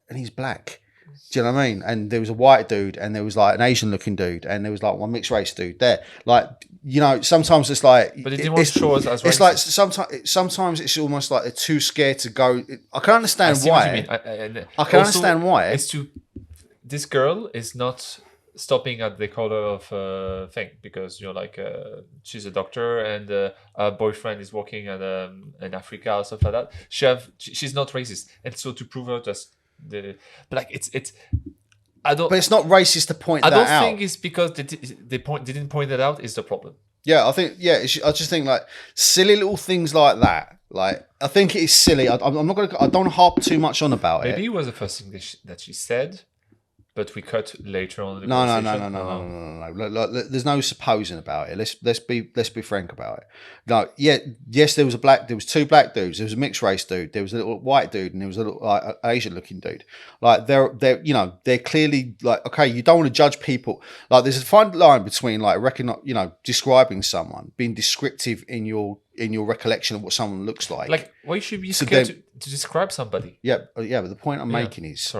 and he's black." Do you know what I mean? And there was a white dude, and there was an Asian looking dude, and there was one mixed race dude there. Sometimes it's but it didn't show us as racist. It's sometimes it's almost like they're too scared to go. I can understand why. I can understand why. This girl is not stopping at the color of thing because she's a doctor and her boyfriend is working in Africa or stuff like that. She's not racist, and so to prove her just. But it's not racist to point that out. I don't think it's because they didn't point it out is the problem. Yeah, I think I just think silly little things like that. I think it is silly. I don't harp too much on about it. Maybe it was the first thing that she said, but we cut later on in the No. Look, there's no supposing about it. Let's be frank about it. No, yes, there was two black dudes. There was a mixed race dude. There was a little white dude, and there was a little like Asian looking dude. Like they're clearly like, okay, you don't want to judge people. Like there's a fine line between like describing someone, being descriptive in your recollection of what someone looks like. Like, why should you be scared to describe somebody? Yeah, but the point I'm making is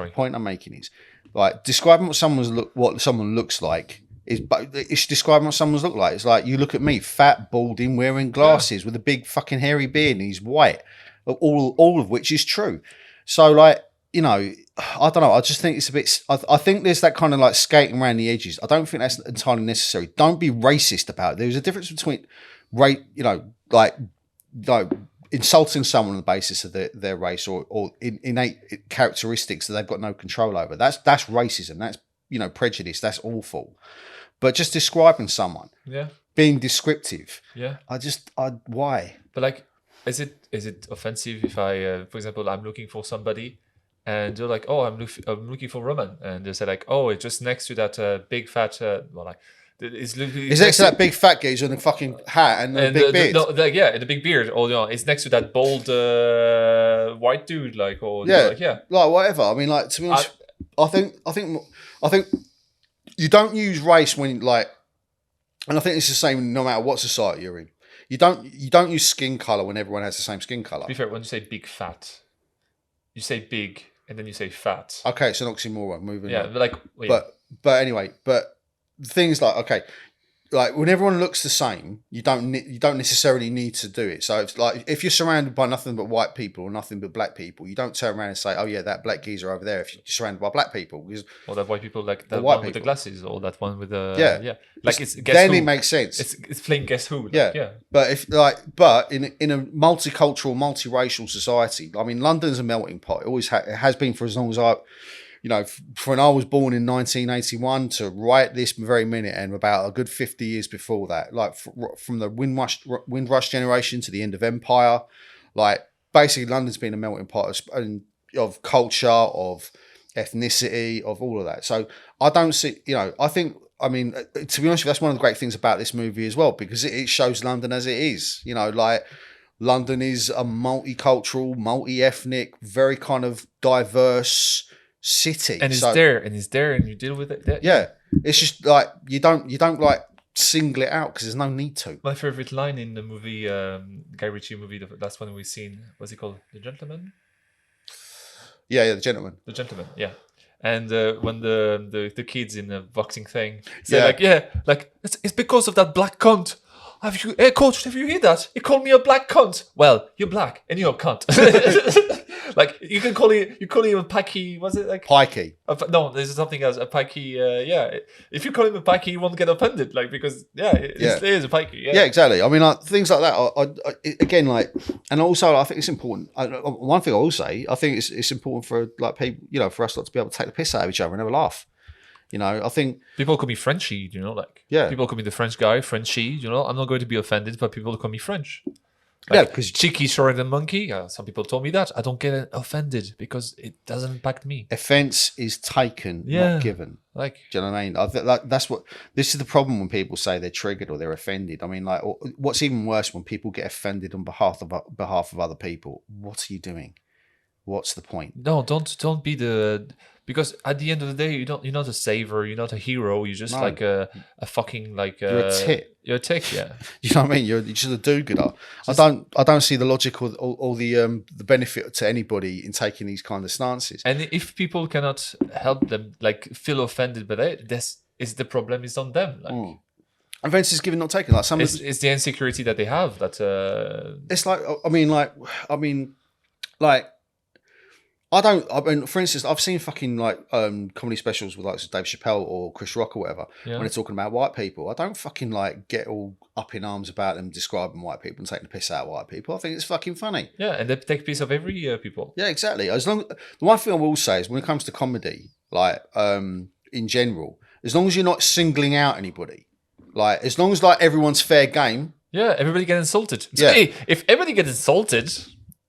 like describing what someone looks like it's describing what someone's look like. It's like you look at me, fat, balding, wearing glasses with a big fucking hairy beard, and he's white. All of which is true. So like, I don't know. I just think it's a bit. I think there's that kind of like skating around the edges. I don't think that's entirely necessary. Don't be racist about it. There's a difference between like insulting someone on the basis of their race or innate characteristics that they've got no control over. That's racism. That's prejudice. That's awful. But just describing someone, being descriptive, why? But like, is it offensive if I, for example, I'm looking for somebody, and they're like, oh, I'm looking for Roman, and they say like, oh, it's just next to that big fat, It's next to that big fat geezer in the fucking hat and the big beard. The big beard. Or it's next to that bald white dude, like whatever. I mean, like to be honest, I think you don't use race when like, and I think it's the same no matter what society you're in. You don't use skin color when everyone has the same skin color. To be fair, when you say big fat, you say big and then you say fat. Okay, it's an oxymoron. Moving. Yeah, on. but like, but anyway, things like, okay, like when everyone looks the same, you don't necessarily need to do it. So it's like if you're surrounded by nothing but white people or nothing but black people, you don't turn around and say, oh yeah, that black geezer over there. If you're surrounded by black people, or that white people, like that one with the glasses, or that one with the like it's then who. It makes sense. It's playing Guess Who. But in a multicultural, multiracial society, I mean, London's a melting pot. It always it has been for as long as for when I was born in 1981 to right this very minute and about a good 50 years before that, like from the Windrush generation to the end of Empire, like basically London's been a melting pot of culture, of ethnicity, of all of that. So I don't see, I mean, to be honest with you, that's one of the great things about this movie as well, because it shows London as it is, like London is a multicultural, multi-ethnic, very kind of diverse city, and it's there, and you deal with it. Yeah, it's just like you don't like single it out because there's no need to. My favorite line in the movie, Guy Ritchie movie, the last one we've seen, what's it called? The Gentleman. Yeah, the Gentleman. The Gentleman, yeah. And when the kids in the boxing thing say it's because of that black cunt. Hey coach, have you heard that? He called me a black cunt. Well, you're black and you're a cunt. Like you call him a pikey. Was it like pikey? No, there's something else. A pikey. If you call him a pikey, you won't get offended. Like because it is a pikey. Yeah, exactly. I mean, like, things like that. Again, like, and also I think it's important. One thing I will say, I think it's important for like people, for us not to be able to take the piss out of each other and have a laugh. I think people call me Frenchy. People call me the French guy, Frenchy. I'm not going to be offended, but people call me French. Because cheeky, shorter than monkey. Some people told me that. I don't get offended because it doesn't impact me. Offense is taken, not given. Like, do you know what I mean? That's what. This is the problem when people say they're triggered or they're offended. I mean, like, what's even worse when people get offended on behalf of other people? What are you doing? What's the point? No, don't be the. Because at the end of the day, you're not a saver, you're not a hero, you're just like a fucking like you're a tit. You're a tick, yeah. You know what I mean? You're just a do-gooder. I don't see the logic or the benefit to anybody in taking these kind of stances. And if people cannot help them, like feel offended by that, this is the problem is on them. Like offense is given, not taken. Like it's the insecurity that they have. That it's like for instance, I've seen fucking like comedy specials with like Dave Chappelle or Chris Rock or whatever when they're talking about white people. I don't fucking like get all up in arms about them describing white people and taking the piss out of white people. I think it's fucking funny. Yeah, and they take a piece of every people. Yeah, exactly. The one thing I will say is when it comes to comedy, like in general, as long as you're not singling out anybody, like as long as like everyone's fair game. Yeah, everybody gets insulted. Yeah. Hey, if everybody gets insulted.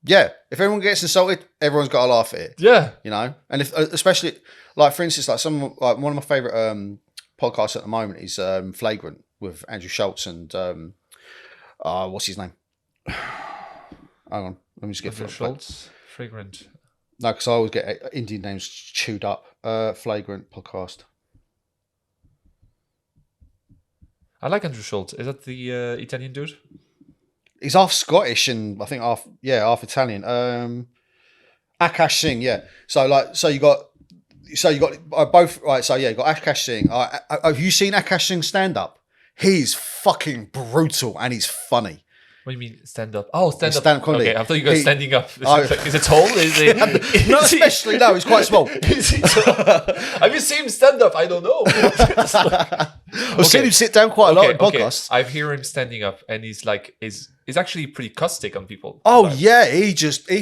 Yeah, if everyone gets insulted, everyone's got to laugh at it. Yeah, you know, and if especially like for instance, like one of my favorite podcasts at the moment is Flagrant with Andrew Schultz and what's his name? Hang on, let me just get Andrew Schultz, Fragrant. No, because I always get Indian names chewed up. Flagrant podcast. I like Andrew Schultz. Is that the Italian dude? He's half Scottish and I think half Italian. Akash Singh, yeah. So you got both right. So yeah, you got Akash Singh. Have you seen Akash Singh stand up? He's fucking brutal and he's funny. What do you mean stand up? Oh, stand up. Stand-up comedy. Okay, I thought you were standing up. Is it tall? Not especially. No, he's quite small. Have you seen him stand up? I don't know. I've seen him sit down quite a lot in podcasts. I hear him standing up, and he's actually pretty caustic on people. Oh yeah, he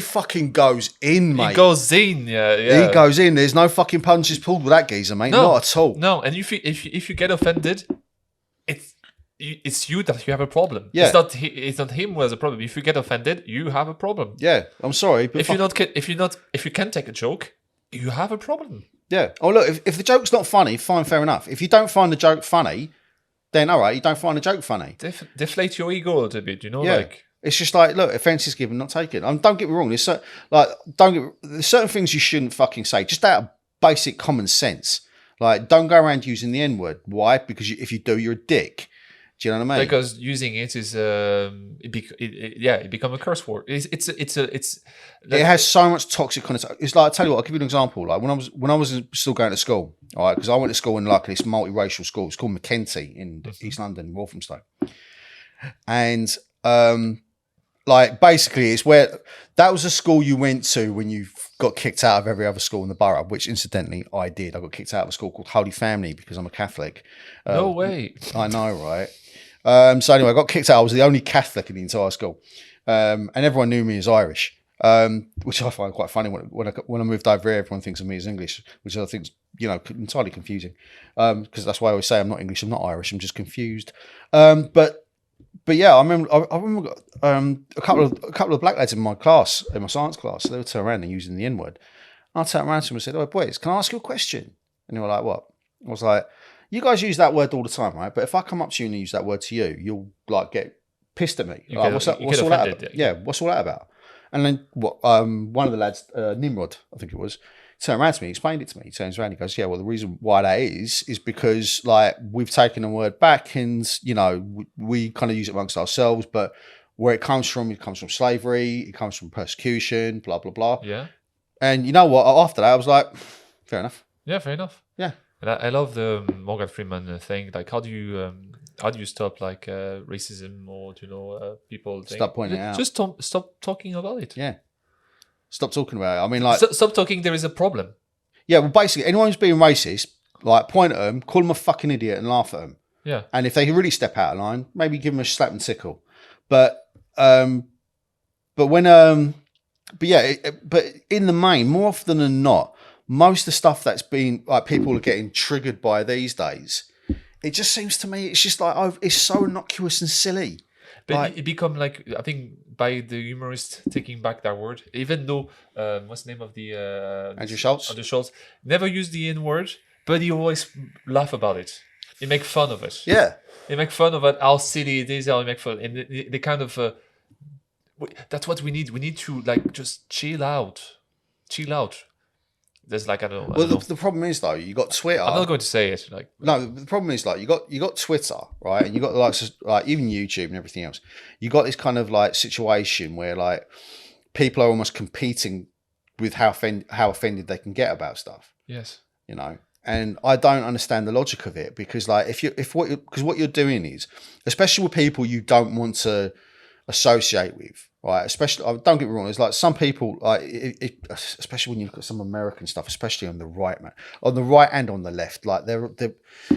fucking goes in, mate. He goes in, yeah. He goes in. There's no fucking punches pulled with that geezer, mate. No, not at all. No, and if you get offended, it's you that you have a problem. Yeah. It's not him who has a problem. If you get offended, you have a problem. Yeah, I'm sorry, but if you can't take a joke, you have a problem. Yeah. Oh look, if the joke's not funny, fine, fair enough. If you don't find the joke funny, then all right, you don't find the joke funny. Deflate your ego a little bit, you know. Yeah. Like it's just like, look, offence is given, not taken. Don't get me wrong. There's certain things you shouldn't fucking say, just out of basic common sense. Like, don't go around using the N word. Why? Because if you do, you're a dick. Do you know what I mean? Because using it is it become a curse word. It has so much toxic content. It's like, I tell you what, I'll give you an example. Like when I was still going to school, all right, because I went to school in like this multiracial school. It's called Mackenzie in East London, Walthamstow, and like basically it's where that was a school you went to when you got kicked out of every other school in the borough, which incidentally I did. I got kicked out of a school called Holy Family because I'm a Catholic. No way. I know, right? So anyway, I got kicked out. I was the only Catholic in the entire school, and everyone knew me as Irish, which I find quite funny. When I moved over here, everyone thinks of me as English, which I think is entirely confusing. Because that's why I always say I'm not English, I'm not Irish, I'm just confused. But yeah, I remember a couple of black lads in my class, in my science class, they would turn around and using the N word. I turned around to them and said, "Oh boys, can I ask you a question?" And they were like, "What?" I was like, "You guys use that word all the time, right? But if I come up to you and use that word to you, you'll like get pissed at me. Like, what's all that about? Yeah, what's all that about?" And then one of the lads, Nimrod, I think it was, turned around to me, explained it to me. He turns around, he goes, "Yeah, well, the reason why that is because like we've taken the word back, and we kind of use it amongst ourselves, but where it comes from slavery, it comes from persecution, blah blah blah." Yeah. And you know what? After that, I was like, fair enough. Yeah, fair enough. Yeah. And I love the Morgan Freeman thing. Like, how do you stop like racism or people stop pointing it out? Just stop talking about it. Yeah. Stop talking about it. I mean, like, stop talking. There is a problem. Yeah. Well, basically, anyone who's being racist, like, point at them, call them a fucking idiot, and laugh at them. Yeah. And if they really step out of line, maybe give them a slap and tickle. But in the main, more often than not, most of the stuff that's been like people are getting triggered by these days, it just seems to me it's just like it's so innocuous and silly. But like, it become like, I think, by the humorist taking back that word, even though what's the name of the Andrew Schultz? Andrew Schultz never used the N word, but he always laugh about it. He make fun of it. Yeah, he make fun of it. How silly it is. How he make fun, and they kind of. That's what we need. We need to like just chill out. There's like I don't know. Well, the problem is though, you got Twitter. I'm not going to say it. Like no, the problem is like you got Twitter, right, and you got the likes of, like even YouTube and everything else. You got this kind of like situation where like people are almost competing with how offended they can get about stuff. Yes, and I don't understand the logic of it because like what you're doing is, especially with people you don't want to associate with, right? Especially, don't get me wrong, there's like some people, like especially when you've got some American stuff, especially on the right, man, on the right and on the left, like they're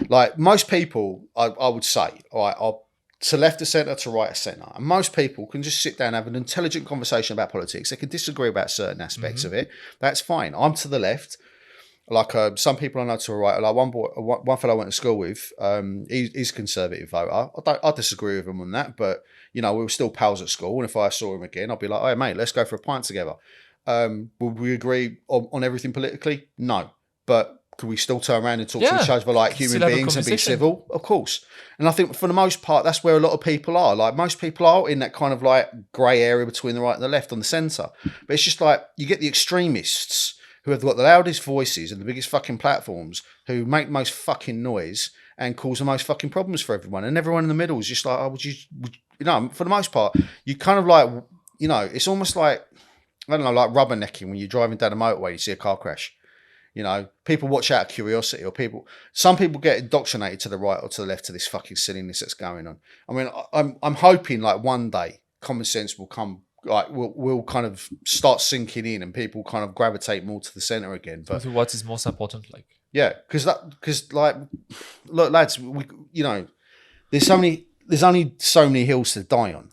like most people, I would say, all right, are to left of centre, to right of centre, and most people can just sit down and have an intelligent conversation about politics. They can disagree about certain aspects of it. That's fine. I'm to the left. Like some people I know to the right, like one fellow I went to school with, he's a conservative voter. I disagree with him on that, but we were still pals at school. And if I saw him again, I'd be like, "Hey mate, let's go for a pint together." Would we agree on everything politically? No, but could we still turn around and talk to each other like human beings and be civil? Of course. And I think for the most part, that's where a lot of people are. Like most people are in that kind of like grey area between the right and the left on the centre. But it's just like you get the extremists who have got the loudest voices and the biggest fucking platforms, who make the most fucking noise and cause the most fucking problems for everyone. And everyone in the middle is just like, oh, would you for the most part, you kind of like, it's almost like, I don't know, like rubbernecking when you're driving down a motorway, you see a car crash. People watch out of curiosity, or some people get indoctrinated to the right or to the left to this fucking silliness that's going on. I mean, I'm hoping like one day common sense will come, like will kind of start sinking in, and people kind of gravitate more to the center again. But so what is most important, like? Yeah, because like, look, lads, there's only so many hills to die on,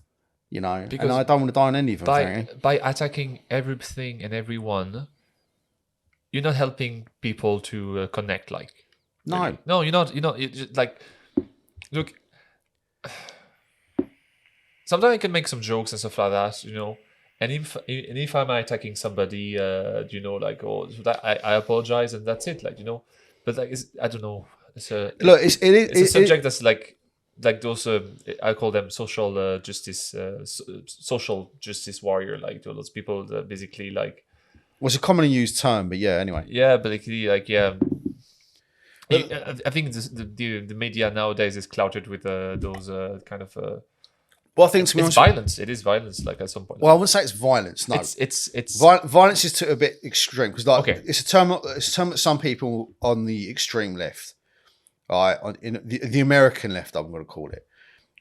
because and I don't want to die on any of them. By attacking everything and everyone, you're not helping people to connect. Like, no, you're not. Like, look. Sometimes I can make some jokes and stuff like that, And if I'm attacking somebody, like, oh, I apologize and that's it, like, But like, I don't know. It's a subject that's like those. I call them social justice warrior, like those people that basically like. Well, it's a commonly used term, but yeah. Anyway. Yeah, but like yeah. I think the media nowadays is clouded with those kind of. Well, I think to be honest, violence. It is violence, like at some point. Well, I wouldn't say it's violence. No, it's violence is a bit extreme because, like, it's a term that some people on the extreme left, right, in the American left, I'm going to call it,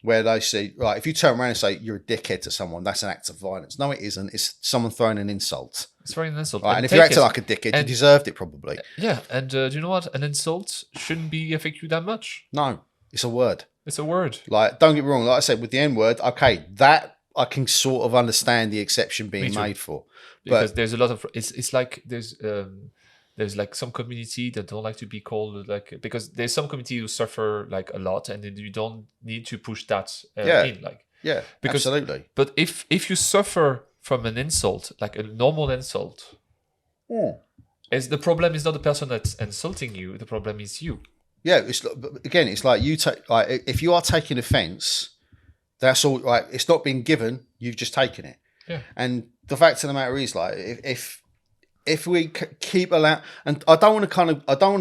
where they say, right, if you turn around and say you're a dickhead to someone, that's an act of violence. No, it isn't. It's someone throwing an insult. It's throwing an insult. Right, and if you acted like a dickhead, you deserved it probably. Yeah, and do you know what? An insult shouldn't affect you that much. No, it's a word. It's a word. Like, don't get me wrong. Like I said, with the N word, okay, that I can sort of understand the exception being made for. Because there's a lot of it's like there's like some community that don't like to be called like, because there's some community who suffer like a lot, and then you don't need to push that in, like, because, absolutely. But if you suffer from an insult, like a normal insult, is the problem is not the person that's insulting you. The problem is you. Yeah, it's like you take, like, if you are taking offence, that's all. Like, it's not being given; you've just taken it. Yeah. And the fact of the matter is, like, if we keep allowing, and I don't want to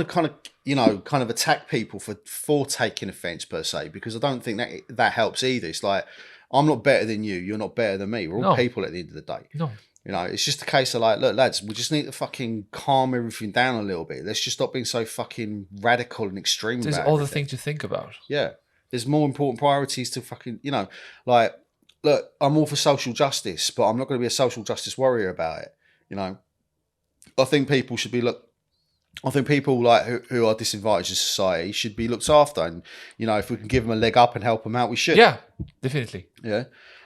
kind of attack people for taking offence per se, because I don't think that helps either. It's like, I'm not better than you; you're not better than me. We're all people at the end of the day. No. It's just a case of like, look, lads, we just need to fucking calm everything down a little bit. Let's just stop being so fucking radical and extreme. There's about all everything. the things to think about. Yeah. There's more important priorities to fucking, like, look, I'm all for social justice, but I'm not going to be a social justice warrior about it. I think people should be I think people like who are disadvantaged in society should be looked after, and if we can give them a leg up and help them out, we should. Yeah, definitely. Yeah.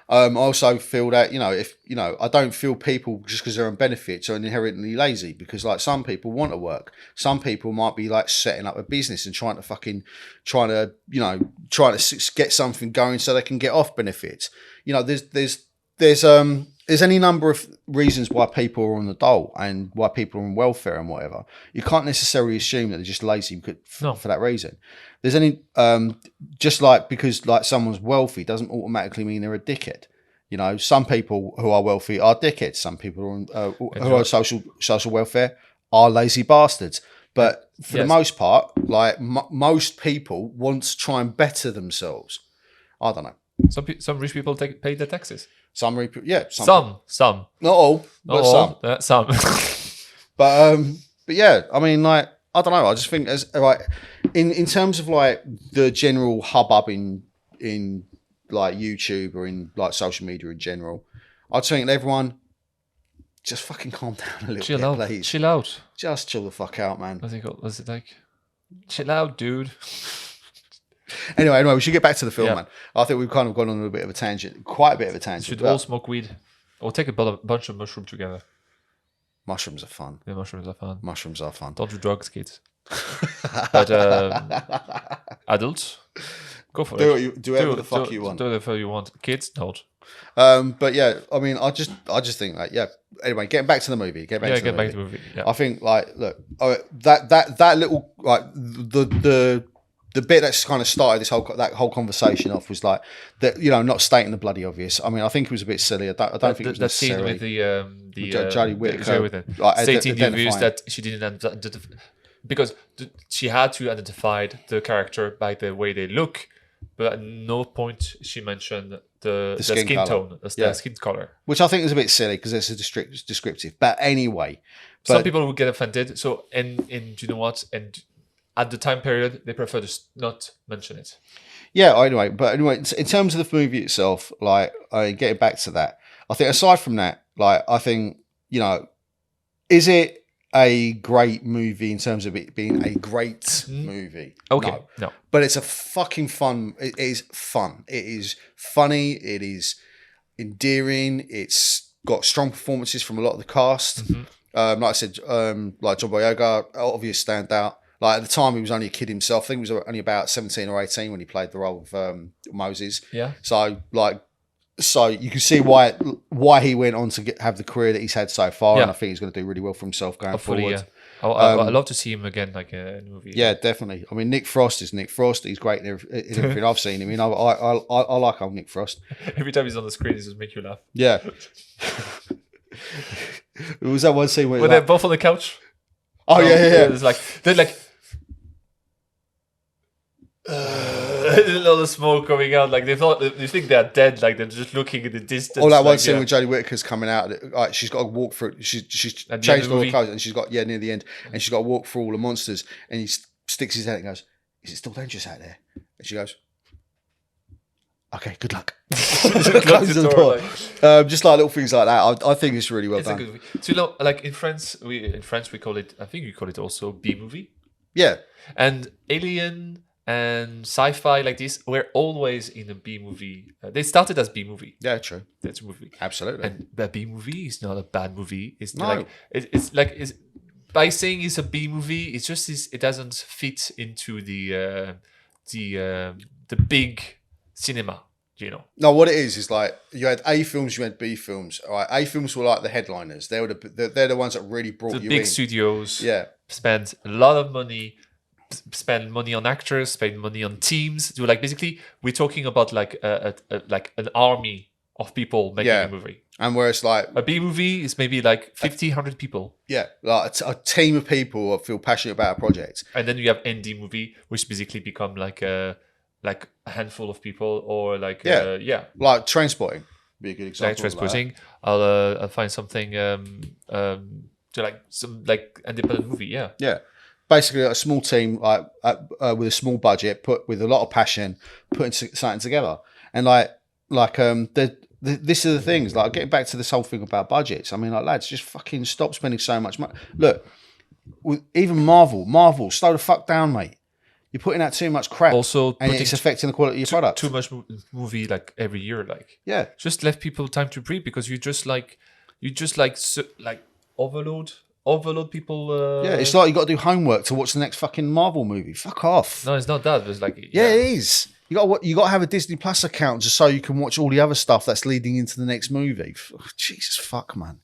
I also feel that I don't feel people just because they're on benefits are inherently lazy, because like some people want to work, some people might be like setting up a business and trying to get something going so they can get off benefits. There's any number of reasons why people are on the dole and why people are on welfare and whatever. You can't necessarily assume that they're just lazy for that reason. There's any just like, because like someone's wealthy doesn't automatically mean they're a dickhead. Some people who are wealthy are dickheads. Some people who are on social welfare are lazy bastards. But for the most part, like most people want to try and better themselves. I don't know. Some rich people pay their taxes. Some. Some. Not all, but some. Some. but yeah, I mean, like, I don't know. I just think as like in terms of like the general hubbub in like YouTube or in like social media in general, I'd think everyone just fucking calm down a little bit, please. Chill out. Just chill the fuck out, man. What's it like? Chill out, dude. Anyway, we should get back to the film, man. I think we've kind of gone on a bit of a tangent, quite a bit of a tangent. Should all smoke weed or take a bunch of mushrooms together? Mushrooms are fun. Yeah, mushrooms are fun. Mushrooms are fun. Don't do drugs, kids. But adults, go for it. Do whatever the fuck you want. Do whatever you want. Kids, don't. But yeah, I mean, I just think like, yeah. Anyway, getting back to the movie. Get back to the movie. Yeah. I think like, look, that little like the bit that's kind of started that whole conversation off was like that, not stating the bloody obvious. I mean, I think it was a bit silly. I don't think it was necessary. That scene with the Jodie Whittaker stating the obvious that she didn't because she had to identify the character by the way they look, but at no point she mentioned the skin tone, the skin color, which I think is a bit silly because it's a descriptive. But anyway, some people would get offended. So and you know what? And at the time period, they prefer to not mention it. Yeah. Anyway, in terms of the movie itself, like getting back to that, I think aside from that, like I think is it a great movie in terms of it being a great movie? Okay, no. But it's a fucking fun. It is fun. It is funny. It is endearing. It's got strong performances from a lot of the cast. Like I said, like John Boyega, obvious standout. Like at the time, he was only a kid himself. I think he was only about 17 or 18 when he played the role of Moses. Yeah. So you can see why he went on to have the career that he's had so far, and I think he's going to do really well for himself going forward. Yeah. I'd love to see him again, like in a movie. Yeah, definitely. I mean, Nick Frost is Nick Frost. He's great in everything I've seen. I mean, I like old Nick Frost. Every time he's on the screen, he just makes you laugh. Yeah. It was that one scene where they're both on the couch. Oh yeah. It's like they're like. A lot of smoke coming out, like they think they're dead, like they're just looking at the distance. Oh, that one scene with Jodie Whittaker's coming out, like she's got to walk through. She's changed all her clothes, and she's got near the end, and she's got to walk through all the monsters, and he sticks his head and goes, "Is it still dangerous out there?" And she goes, "Okay, good luck." Closes the door. Just like little things like that. I think it's really well done. A good movie. So like in France, we call it. I think we call it also B movie. Yeah, and Alien. And sci-fi like this were always in a B movie. They started as B movie. Yeah, true. That's a movie. Absolutely. And a B movie is not a bad movie. It's like by saying it's a B movie, it's just it doesn't fit into the big cinema. No, what it is like you had A films, you had B films. All right, A films were like the headliners. They're the ones that really brought you in. The big studios. Yeah. Spend a lot of money. Spend money on actors, spend money on teams. Do like basically, we're talking about like like an army of people making a movie. And whereas like a B movie is maybe like 50, 100 people. Yeah, like a team of people who feel passionate about a project. And then you have indie movie, which basically become like a handful of people, or like like Trainspotting be a good example. Like Trainspotting, I'll find something to like some like independent movie. Yeah. Basically, a small team with a small budget, with a lot of passion, putting something together. And this are the things. Like getting back to this whole thing about budgets. I mean, like lads, just fucking stop spending so much money. Look, even Marvel, slow the fuck down, mate. You're putting out too much crap. Also, and it's affecting the quality of your product. Too much movie like every year. Like just let people time to breathe, because you just overload people. It's like you got to do homework to watch the next fucking Marvel movie. Fuck off. No, it's not that. It's like it is. You got to have a Disney Plus account just so you can watch all the other stuff that's leading into the next movie. Jesus fuck, man.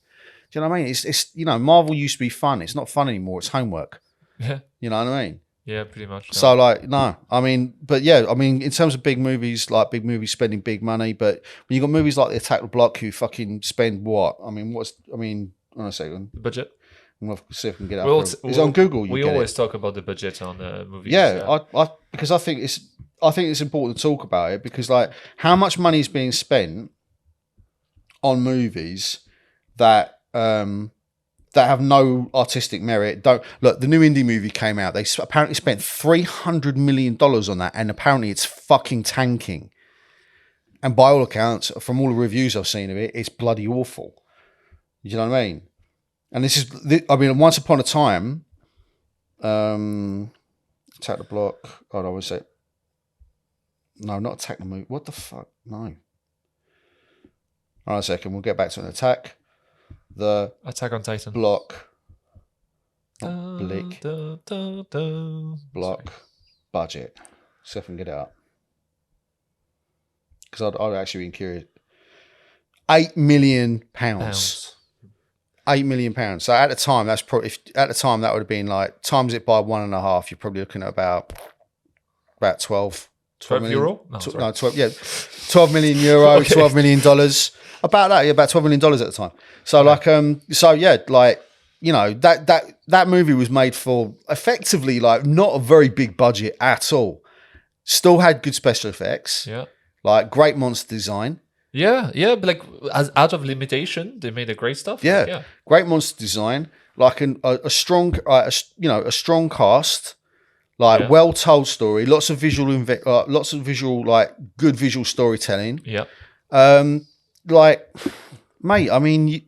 Do you know what I mean? It's Marvel used to be fun. It's not fun anymore. It's homework. Yeah. You know what I mean? Yeah, pretty much. No. So no. I mean, in terms of big movies spending big money, but when you got movies like The Attack the Block who fucking spend what? I mean, hold on a second. The budget. We'll see if we can get it. It's on Google. We always talk about the budget on movies. Yeah, because I think it's important to talk about it, because like how much money is being spent on movies that have no artistic merit. Don't look. The new indie movie came out. They apparently spent $300 million on that, and apparently it's fucking tanking. And by all accounts, from all the reviews I've seen of it, it's bloody awful. You know what I mean? And once upon a time, Attack the Block. Hold on, one sec. No, not Attack the Movie. What the fuck? No. Hold on a second. We'll get back to an Attack the Attack on Titan. Block. Blick. Block. Budget. See if I can get it up. Because I'd actually been curious. £8 million. £8 million. So at the time, that's probably at the time that would have been like times it by 1.5. You're probably looking at about 12 million. Euro? No, 12. Yeah, 12 million euro, okay. $12 million. About that, yeah, about $12 million at the time. So that movie was made for effectively like not a very big budget at all. Still had good special effects. Yeah, like great monster design. Yeah, but like as out of limitation, they made a great stuff. Yeah, great monster design, like a strong cast, like well told story, lots of visual, like good visual storytelling. Yeah, like, mate, I mean,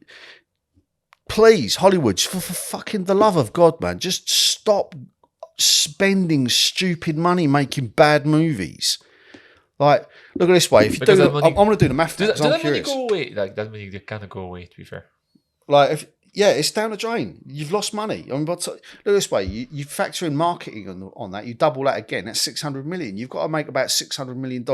please, Hollywood, for fucking the love of God, man, just stop spending stupid money making bad movies. Like, look at it this way. If you do, I'm going to do the math. Does that money go away? Like, that money kind of go away, to be fair. Like, it's down the drain. You've lost money. I mean, look at this way. You factor in marketing on that. You double that again. That's $600 million. You've got to make about $600 million,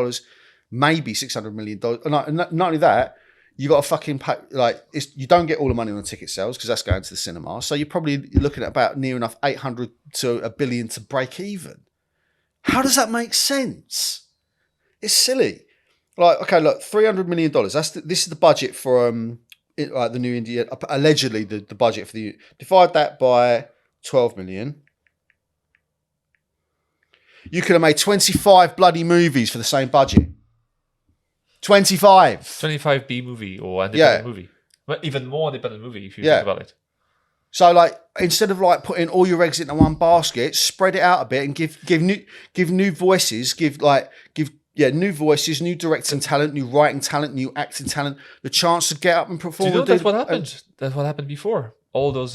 maybe $600 million. Not only that, you got to fucking pay, like, you don't get all the money on the ticket sales because that's going to the cinema. So you're probably looking at about near enough 800 to $1 billion to break even. How does that make sense? It's silly. Like, okay, look, $300 million. This is the budget for the new India. Allegedly, the budget for the. Divide that by 12 million. You could have made 25 bloody movies for the same budget. 25 B movie or independent movie. But even more independent movie if you think about it. So, like, instead of like putting all your eggs into one basket, spread it out a bit and give new voices, give new voices, new directing talent, new writing talent, new acting talent, the chance to get up and perform. Do you know that's what happened? That's what happened before. All those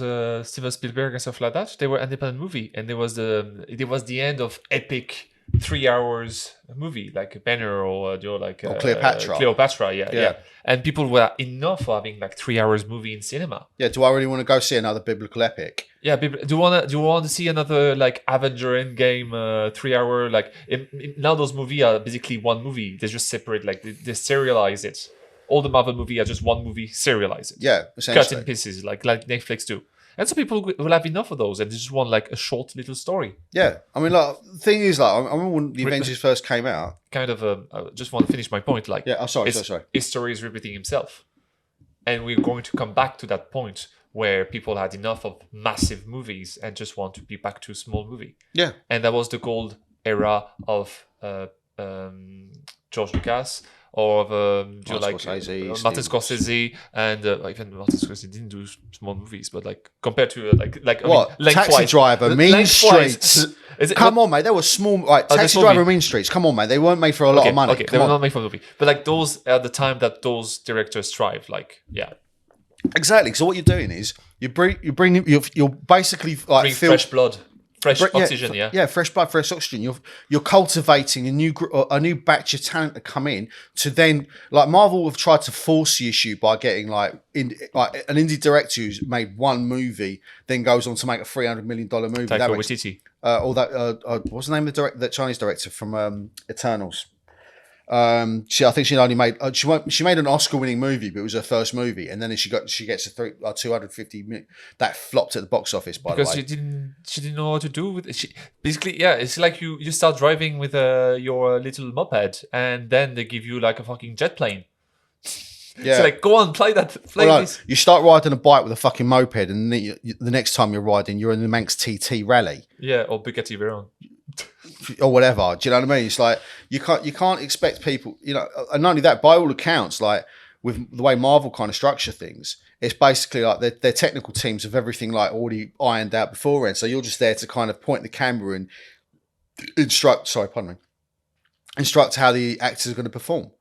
Steven Spielberg and stuff like that, they were independent movie, and it was the end of epic 3 hours movie like Banner or Cleopatra. Cleopatra, yeah. And people were enough for having like 3 hours movie in cinema. Yeah, do I really want to go see another biblical epic? Yeah, do you want to see another like Avenger Endgame 3 hour like now those movies are basically one movie. They just separate, like they serialize it. All the Marvel movie are just one movie, serialize it. Yeah, essentially. Cut in pieces like Netflix do. And some people will have enough of those and they just want like a short little story. Yeah. I mean, like, the thing is, like, I remember when the Avengers first came out. Kind of, I just want to finish my point. Like, yeah, sorry. History is repeating himself. And we're going to come back to that point where people had enough of massive movies and just want to be back to a small movie. Yeah. And that was the gold era of George Lucas. Or of Martin Scorsese, and even Martin Scorsese didn't do small movies, but like compared to Taxi Driver, Mean Streets. Come on, mate, they were small. Like Taxi Driver, Mean Streets. Come on, mate, they weren't made for a lot of money. Okay, they were not made for a movie, but like those at the time that those directors thrive, like exactly. So what you're doing is you're basically like bring fresh blood. Fresh oxygen, fresh blood, fresh oxygen. You're cultivating a new batch of talent to come in to then, like, Marvel have tried to force the issue by getting like an indie director who's made one movie, then goes on to make a $300 million movie. Taika Waititi. What's the name of the Chinese director from Eternals? I think she only made she made an Oscar-winning movie, but it was her first movie, and then she gets a 250 million that flopped at the box office. Because she didn't know what to do with it. It's like you start driving with your little moped, and then they give you like a fucking jet plane. Yeah, it's like, go on, play this. You start riding a bike with a fucking moped, and the next time you're riding, you're in the Manx TT Rally. Yeah, or Bugatti Veyron. Or whatever. Do you know what I mean? It's like you can't expect people, and not only that, by all accounts, like with the way Marvel kind of structure things, it's basically like their technical teams have everything like already ironed out beforehand. So you're just there to kind of point the camera and instruct how the actors are going to perform,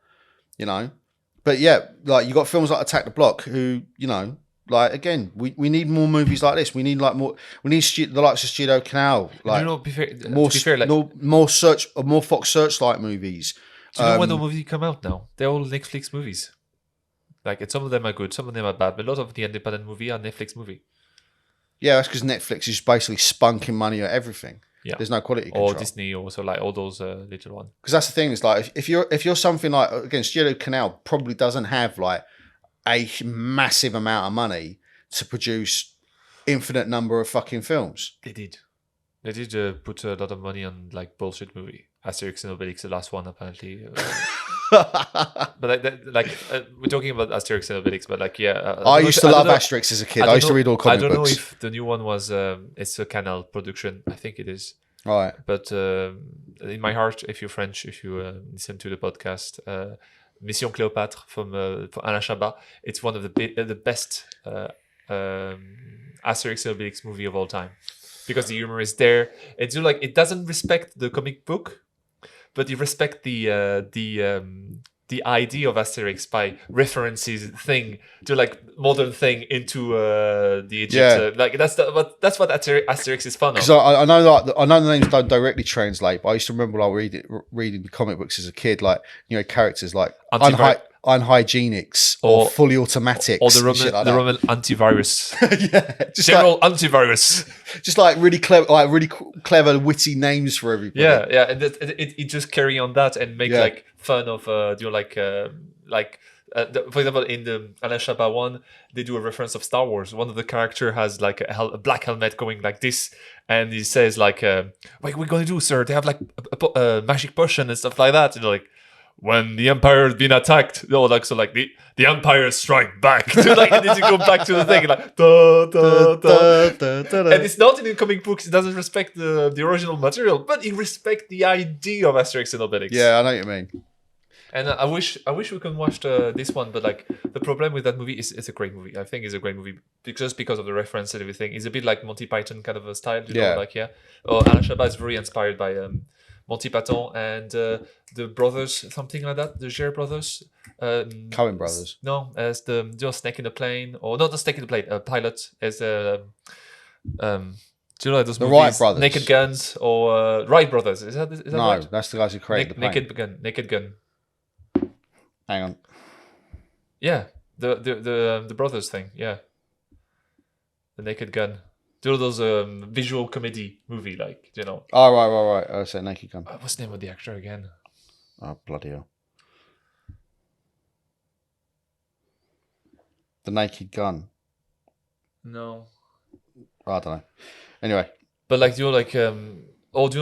But yeah, like you got films like Attack the Block, who, like, again, we need more movies like this. We need like more. We need the likes of Studio Canal, like more Fox Searchlight movies. Do you know when the movies come out now? They're all Netflix movies. Like, and some of them are good, some of them are bad, but a lot of the independent movie are Netflix movie. Yeah, that's because Netflix is basically spunking money at everything. Yeah. There's no quality control. Or Disney, or so like all those little ones. Because that's the thing, is like if you're something like, again, Studio Canal probably doesn't have like a massive amount of money to produce infinite number of fucking films. They did put a lot of money on like bullshit movie. Asterix and Obelix, the last one apparently. But we're talking about Asterix and Obelix, but like I used to love Asterix as a kid. I used to read all comic books. I don't know if the new one was it's a Canal production. I think it is. Right. But in my heart, if you're French, if you listen to the podcast, Mission Cléopâtre from Alain Chabat, it's one of the best Asterix and Obelix movie of all time, because the humor is there. It's like, it doesn't respect the comic book, but it respects the idea of Asterix by references thing to like modern thing into the Egypt. Like that's what Asterix is fun of. Because I know the names don't directly translate, but I used to remember like reading the comic books as a kid, like, you know, characters like unhygienics or fully automatics, or the Roman antivirus. Yeah, just general antivirus. Just like really clever, witty names for everybody. Yeah, and it just carry on that and make like fun of for example, in the Alain Chabat one, they do a reference of Star Wars. One of the character has like a black helmet going like this, and he says like, "What we're gonna do, sir? They have like a magic potion and stuff like that." And like, when the Empire has been attacked, the Empire strike back. Like, and then you go back to the thing, like da, da, da. And it's not in the comic books. It doesn't respect the original material, but it respects the idea of Asterix and Obelix. Yeah, I know what you mean. And I wish we can watch this one, but like the problem with that movie is it's a great movie. I think it's a great movie because of the reference and everything. It's a bit like Monty Python kind of a style, you know, like Alain Chabat is very inspired by Monty Python and the brothers, something like that, the Gere brothers. Coen brothers. No, as the Snake in the Plane, or not the Snake in the Plane, Pilot, as do you know those the movies? Wright brothers, Naked Guns, or Wright brothers? Is that no? right? That's the guys who created the plane. Naked Gun. Hang on. Yeah, the brothers thing. Yeah, the Naked Gun. Do you know those visual comedy movie, like, you know? Oh, right. I said Naked Gun. What's the name of the actor again? Oh, bloody hell. The Naked Gun. No. I don't know. Anyway. But like, do you know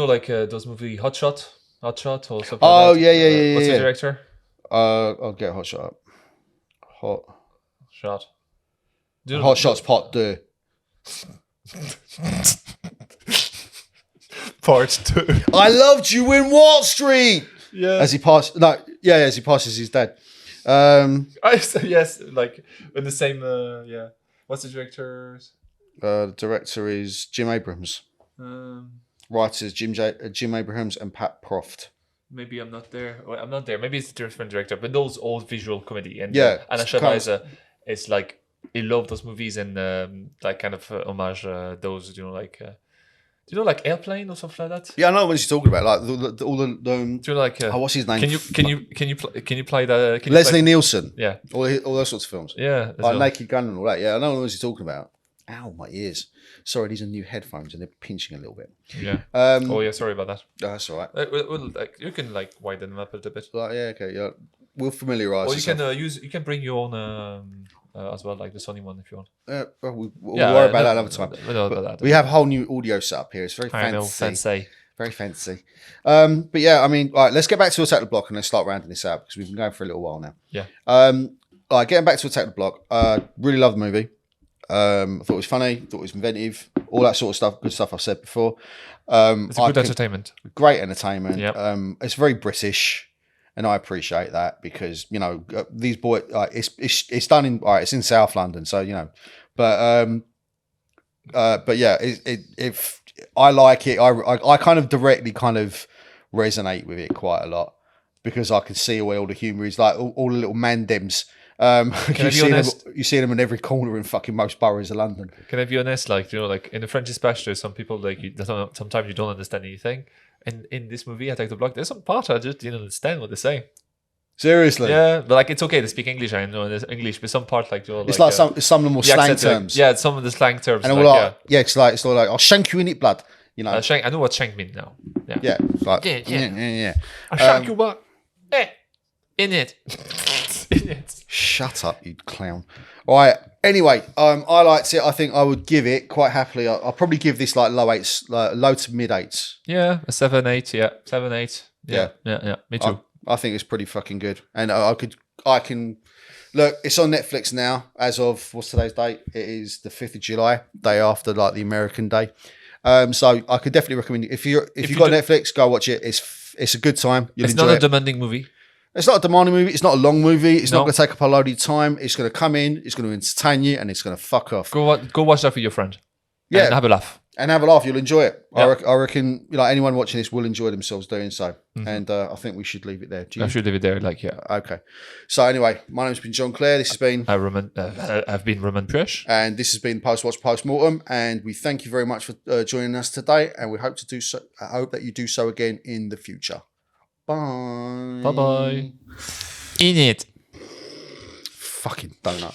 like those movie Hot Shot or something like that? Oh, yeah. What's the director? I'll get Hot Shot up. Hot Shots Part 2. Part 2. I loved you in Wall Street. Yeah. As he passes his dad. Yes, like in the same. What's the director's? The director is Jim Abrahams. Writers Jim Abrahams and Pat Proft. Maybe I'm not there. Well, I'm not there. Maybe it's a different director. But those old visual comedy and Alain Chabat is like, he loved those movies and like kind of homage those, you know, like. Do you know like Airplane or something like that? Yeah, I know what you're talking about. Like all the do you know like what's his name? Can you play that? Leslie Nielsen. Yeah, all those sorts of films. Yeah, like Naked Gun and all that. Yeah, I know what you're talking about. Ow, my ears. Sorry, these are new headphones and they're pinching a little bit. Yeah. Sorry about that. Oh, that's all right. You can like widen them up a little bit. Okay. Yeah, we'll familiarise. Or you can bring your own as well, like the Sony one if you want. We'll worry about that another time. We have a whole new audio setup here. It's very fancy. Very fancy. But yeah, I mean, all right, let's get back to Attack the Block and let's start rounding this out because we've been going for a little while now. Yeah. All right, getting back to Attack the Block. Really love the movie. I thought it was funny. Thought it was inventive. All that sort of stuff. Good stuff I've said before. It's a good entertainment. Great entertainment. Yep. It's very British. And I appreciate that because, you know, these boys, it's done in, it's in South London. So, you know, but yeah, if I like it, I kind of directly kind of resonate with it quite a lot because I can see where all the humour is, like all the little mandems. You see them in every corner in fucking most boroughs of London. Can I be honest? Like, you know, like in the French Dispatch, there's some people like sometimes you don't understand anything. And in this movie, Attack the Block, there's some part I just didn't understand what they say. Seriously? Yeah, but like it's okay to speak English. I know there's English, but some part like It's like some of the more slang terms. Yeah, some of the slang terms. And all like, it's all like, I'll shank you in it, blood. You know. I know what shank means now. Yeah. Yeah. It's like, yeah. I'll shank you what? In it. In it. Shut up, you clown. All right. Anyway, I liked it. I think I would give it quite happily. I'll probably give this like low eights, like low to mid eights. Yeah, a 7, 8. Yeah, 7, 8. Yeah. Me too. I think it's pretty fucking good, and I can look. It's on Netflix now. As of what's today's date? It is the 5th of July, day after like the American Day. So I could definitely recommend it. If you've got Netflix, go watch it. It's a good time. It's not a demanding movie. It's not a demanding movie. It's not a long movie. It's not going to take up a load of time. It's going to come in. It's going to entertain you, and it's going to fuck off. Go watch that with your friend. Yeah, and have a laugh. And have a laugh. You'll enjoy it. Yeah. I reckon anyone watching this will enjoy themselves doing so. Mm-hmm. And I think we should leave it there. I should leave it there. Okay. So anyway, my name's been John Clare. This has been I've been Roman Presh, and this has been Post Watch Post Mortem. And we thank you very much for joining us today. And we hope to do so. I hope that you do so again in the future. Bye. Bye. In it. Fucking donut.